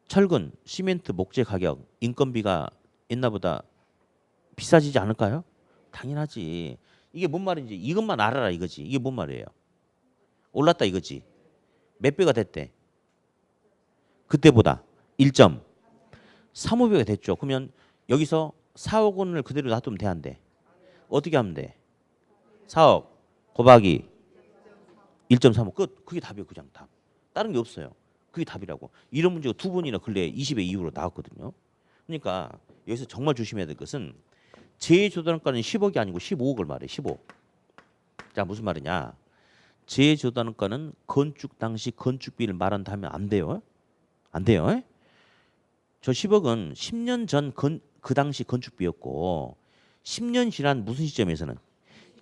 철근, 시멘트, 목재 가격, 인건비가 옛날보다 비싸지지 않을까요? 당연하지. 이게 뭔 말인지 이것만 알아라 이거지. 이게 뭔 말이에요? 올랐다 이거지. 몇 배가 됐대? 그때보다 1.35배가 됐죠. 그러면 여기서 4억 원을 그대로 놔두면 돼 안 돼? 어떻게 하면 돼? 4억 곱하기 1.35 끝. 그게 답이에요. 그냥 답. 다른 게 없어요. 그게 답이라고. 이런 문제가 2번이나 근래 20의 이후로 나왔거든요. 그러니까 여기서 정말 조심해야 될 것은 재조달가는 10억이 아니고 15억을 말해. 15억. 자, 무슨 말이냐? 재조달가는 건축 당시 건축비를 말한다 하면 안 돼요. 안 돼요. 저 10억은 10년 전 그 당시 건축비였고 10년 지난 무슨 시점에서는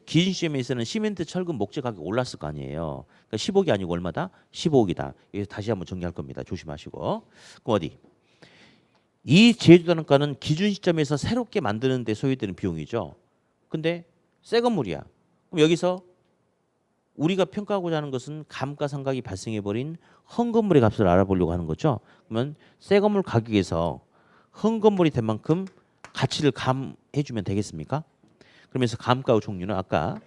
기준 시점에서는 시멘트, 철근, 목재 가격이 올랐을 거 아니에요. 그러니까 10억이 아니고 얼마다? 15억이다. 여기서 다시 한번 정리할 겁니다. 조심하시고. 그럼 어디? 이 재조달가는 기준 시점에서 새롭게 만드는 데 소요되는 비용이죠. 근데 새 건물이야. 그럼 여기서 우리가 평가하고자 하는 것은 감가상각이 발생해버린 헌건물의 값을 알아보려고 하는 거죠. 그러면 새 건물 가격에서 헌건물이 된 만큼 가치를 감해주면 되겠습니까? 그러면서 감가의 종류는 아까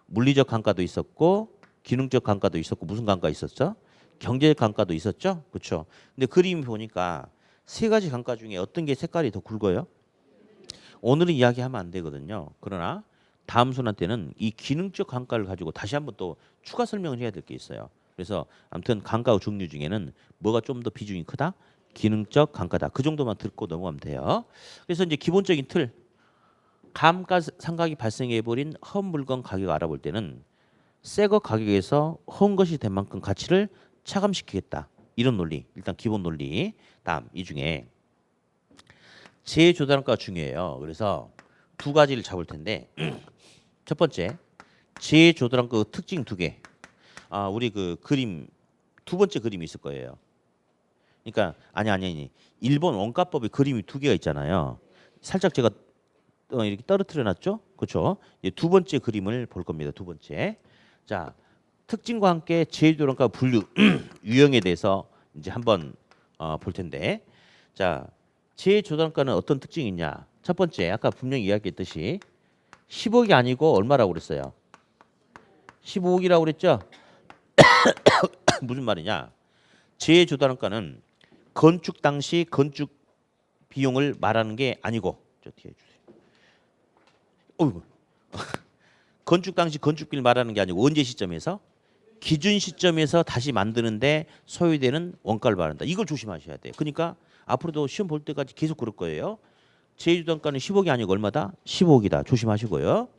물리적 감가도 있었고 기능적 감가도 있었고 무슨 감가 있었죠? 경제적 감가도 있었죠? 그렇죠? 근데 그림 보니까 세 가지 감가 중에 어떤 게 색깔이 더 굵어요? 오늘은 이야기하면 안 되거든요. 그러나 다음 순환 때는 이 기능적 감가를 가지고 다시 한번 또 추가 설명을 해야 될 게 있어요. 그래서 아무튼 감가의 종류 중에는 뭐가 좀 더 비중이 크다? 기능적 감가다. 그 정도만 듣고 넘어가면 돼요. 그래서 이제 기본적인 틀 감가상각이 발생해버린 헌 물건 가격 알아볼 때는 새 것 가격에서 헌 것이 된 만큼 가치를 차감시키겠다. 이런 논리. 일단 기본 논리. 다음 이 중에 재조달가가 중요해요. 그래서 두 가지를 잡을 텐데 첫 번째 재조달가 특징 두 개. 아 우리 그 그림 두 번째 그림이 있을 거예요. 그러니까 아니 일본 원가법에 그림이 두 개가 있잖아요. 살짝 제가 이렇게 떨어뜨려 놨죠? 그렇죠? 두 번째 그림을 볼 겁니다. 두 번째. 자, 특징과 함께 재조달가 분류 유형에 대해서 이제 한번 볼 텐데. 자, 재조달가는 어떤 특징이 있냐? 첫 번째, 아까 분명히 이야기했듯이 10억이 아니고 얼마라고 그랬어요? 15억이라고 그랬죠? 무슨 말이냐? 재조달가는 건축 당시 건축 비용을 말하는 게 아니고 저 뒤에 주세요. 어이구. 건축 당시 건축비를 말하는 게 아니고 언제 시점에서? 기준 시점에서 다시 만드는데 소요되는 원가를 말한다. 이걸 조심하셔야 돼요. 그러니까 앞으로도 시험 볼 때까지 계속 그럴 거예요. 재조달가는 10억이 아니고 얼마다? 15억이다. 조심하시고요.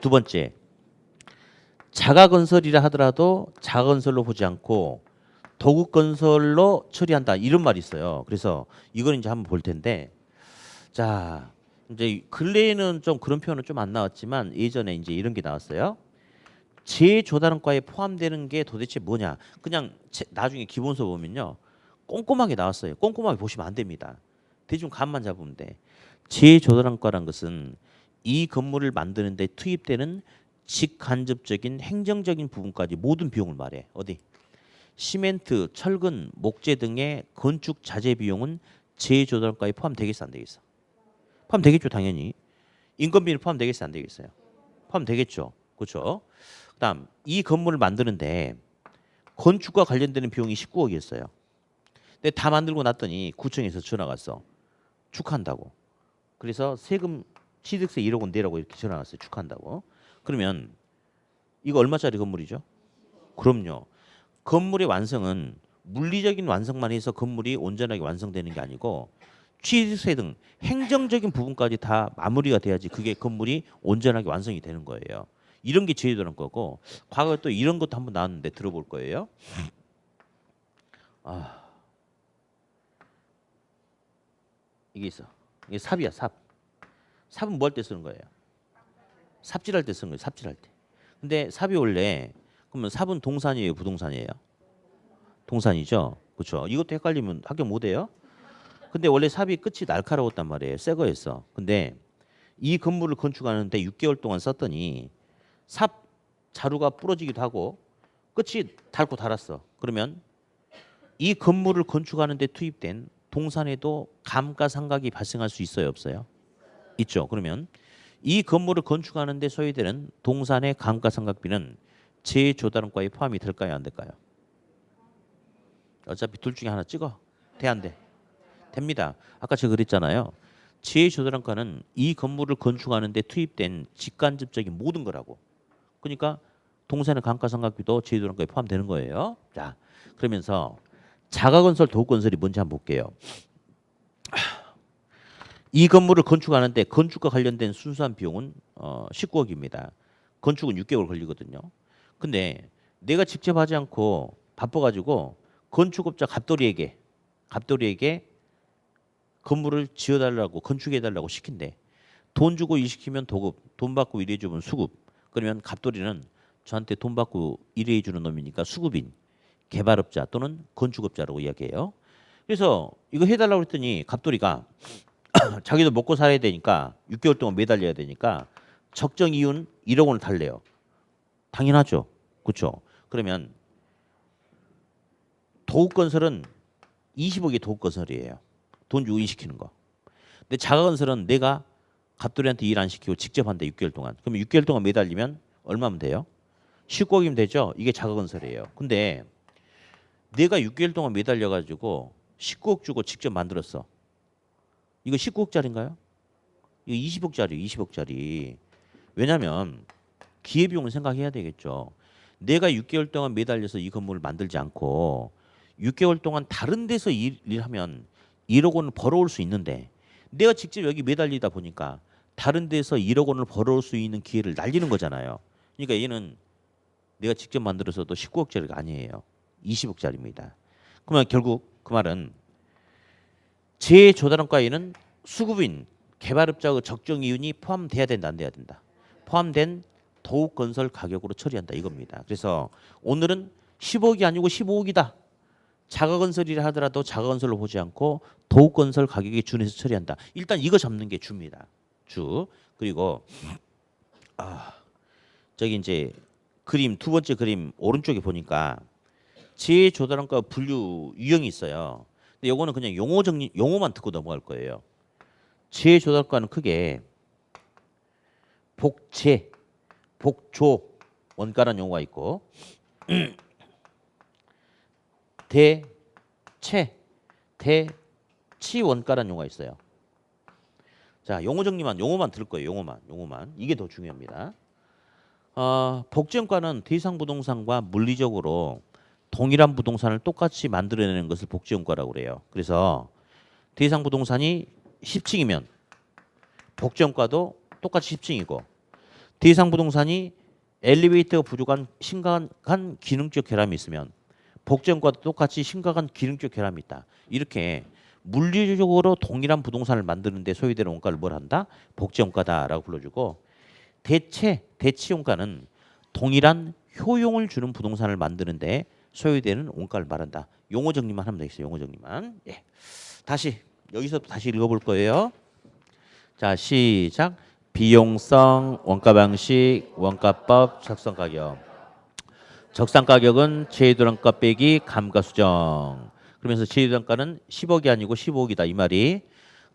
두 번째, 자가건설이라 하더라도 자가건설로 보지 않고 도급건설로 처리한다 이런 말이 있어요. 그래서 이걸 이제 한번 볼 텐데 자 이제 근래에는 좀 그런 표현은 좀 안 나왔지만 예전에 이제 이런 게 나왔어요. 재조달원가에 포함되는 게 도대체 뭐냐? 그냥 나중에 기본서 보면요 꼼꼼하게 나왔어요. 꼼꼼하게 보시면 안 됩니다. 대충 감만 잡으면 돼. 재조달원가란 것은 이 건물을 만드는데 투입되는 직간접적인 행정적인 부분까지 모든 비용을 말해. 어디? 시멘트, 철근, 목재 등의 건축 자재 비용은 재조달원가에 포함되겠어 안 되겠어? 포함되겠죠 당연히. 인건비는 포함되겠어 안 되겠어요? 포함되겠죠. 그렇죠? 그다음 이 건물을 만드는데 건축과 관련되는 비용이 19억이었어요. 근데 다 만들고 났더니 구청에서 전화가 왔어. 축하한다고. 그래서 세금 취득세 1억 원 내라고 이렇게 전화가 왔어요. 축하한다고. 그러면 이거 얼마짜리 건물이죠? 그럼요. 건물의 완성은 물리적인 완성만 해서 건물이 온전하게 완성되는 게 아니고 취득세 등 행정적인 부분까지 다 마무리가 돼야지 그게 건물이 온전하게 완성이 되는 거예요. 이런 게 제도라는 거고 과거에 또 이런 것도 한번 나왔는데 들어볼 거예요. 아, 이게 있어. 이게 삽이야 삽. 삽은 뭐 할 때 쓰는 거예요? 삽질할 때 쓰는 거예요. 삽질할 때. 근데 삽이 원래 그러면 삽은 동산이에요, 부동산이에요? 동산이죠. 그렇죠. 이것도 헷갈리면 합격 못 해요. 근데 원래 삽이 끝이 날카로웠단 말이에요. 새 거였어. 근데 이 건물을 건축하는데 6개월 동안 썼더니 삽 자루가 부러지기도 하고 끝이 닳고 닳았어. 그러면 이 건물을 건축하는데 투입된 동산에도 감가상각이 발생할 수 있어요, 없어요? 있죠. 그러면 이 건물을 건축하는데 소요되는 동산의 감가상각비는 재조달원가에 포함이 될까요, 안 될까요? 어차피 둘 중에 하나 찍어. 돼, 안 돼? 됩니다. 아까 제가 그랬잖아요. 재조달원가는 이 건물을 건축하는데 투입된 직간접적인 모든 거라고. 그러니까 동산의 감가상각비도 재조달원가에 포함되는 거예요. 자, 그러면서 자가건설, 도급건설이 뭔지 한번 볼게요. 이 건물을 건축하는데 건축과 관련된 순수한 비용은 19억입니다. 건축은 6개월 걸리거든요. 근데 내가 직접 하지 않고 바빠가지고 건축업자 갑돌이에게 건물을 지어달라고 건축해달라고 시킨대. 돈 주고 일 시키면 도급, 돈 받고 일해주면 수급. 그러면 갑돌이는 저한테 돈 받고 일해주는 놈이니까 수급인 개발업자 또는 건축업자라고 이야기해요. 그래서 이거 해달라고 했더니 갑돌이가 자기도 먹고 살아야 되니까 6개월 동안 매달려야 되니까 적정 이윤 1억 원을 달래요. 당연하죠. 그렇죠. 그러면 도급건설은 20억이 도급건설이에요. 돈 주고 일 시키는 거. 근데 자가건설은 내가 갑돌이한테 일 안 시키고 직접 한다 6개월 동안. 그러면 6개월 동안 매달리면 얼마면 돼요? 19억이면 되죠. 이게 자가건설이에요. 근데 내가 6개월 동안 매달려가지고 19억 주고 직접 만들었어. 이거 19억짜리인가요? 이거 20억짜리, 20억짜리. 왜냐하면 기회비용을 생각해야 되겠죠. 내가 6개월 동안 매달려서 이 건물을 만들지 않고 6개월 동안 다른 데서 일하면 1억 원을 벌어올 수 있는데 내가 직접 여기 매달리다 보니까 다른 데서 1억 원을 벌어올 수 있는 기회를 날리는 거잖아요. 그러니까 얘는 내가 직접 만들어서도 19억짜리가 아니에요. 20억짜리입니다. 그러면 결국 그 말은 재조달원가에는 수급인 개발업자의 적정 이윤이 포함돼야 된다 안 돼야 된다. 포함된 도급건설 가격으로 처리한다 이겁니다. 그래서 오늘은 10억이 아니고 15억이다. 자가건설이라 하더라도 자가건설로 보지 않고 도급건설 가격에 준해서 처리한다. 일단 이거 잡는 게 주입니다. 주. 그리고 저기 이제 그림 두 번째 그림 오른쪽에 보니까 재조달원가 분류 유형이 있어요. 근데 요거는 그냥 용어 정리 용어만 듣고 넘어갈 거예요. 재조달원가는 크게 복재, 복조 원가라는 용어가 있고 대체, 대치 원가라는 용어가 있어요. 자, 용어 정리만 용어만 들을 거예요. 용어만. 이게 더 중요합니다. 복지원가는 대상 부동산과 물리적으로 동일한 부동산을 똑같이 만들어내는 것을 복지원가라고 그래요. 그래서 대상 부동산이 10층이면 복지원가도 똑같이 10층이고 대상 부동산이 엘리베이터가 부족한 심각한 기능적 결함이 있으면 복제원가도 똑같이 심각한 기능적 결함이 있다. 이렇게 물리적으로 동일한 부동산을 만드는데 소요되는 원가를 뭘 한다? 복제원가다라고 불러주고 대치원가는 동일한 효용을 주는 부동산을 만드는데 소요되는 원가를 말한다. 용어 정리만 하면 되겠어요. 용어 정리만. 예. 다시 여기서 다시 읽어볼 거예요. 자, 시작. 비용성, 원가 방식, 원가법, 적성 가격. 적상 가격은 제휴단가 빼기 감가수정. 그러면서 제휴단가는 10억이 아니고 15억이다 이 말이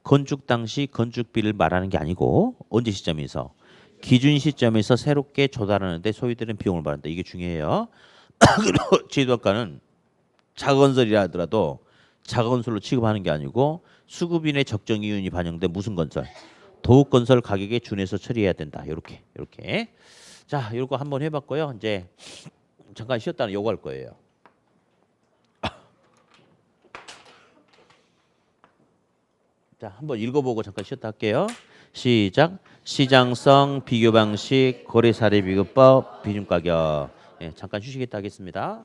건축 당시 건축비를 말하는 게 아니고 언제 시점에서 기준 시점에서 새롭게 조달하는데 소요되는 비용을 말한다. 이게 중요해요. 그리고 제휴단가는 자건설이라 하더라도 자건설로 취급하는 게 아니고 수급인의 적정 이윤이 반영된 무슨 건설? 도급건설 가격에 준해서 처리해야 된다. 이렇게. 자, 이거 한번 해봤고요. 이제 잠깐 쉬었다가 요거 할 거예요. 자, 한번 읽어보고 잠깐 쉬었다 할게요. 시작. 시장성, 비교 방식, 거래 사례 비교법, 비중 가격. 예, 잠깐 휴식했다 하겠습니다.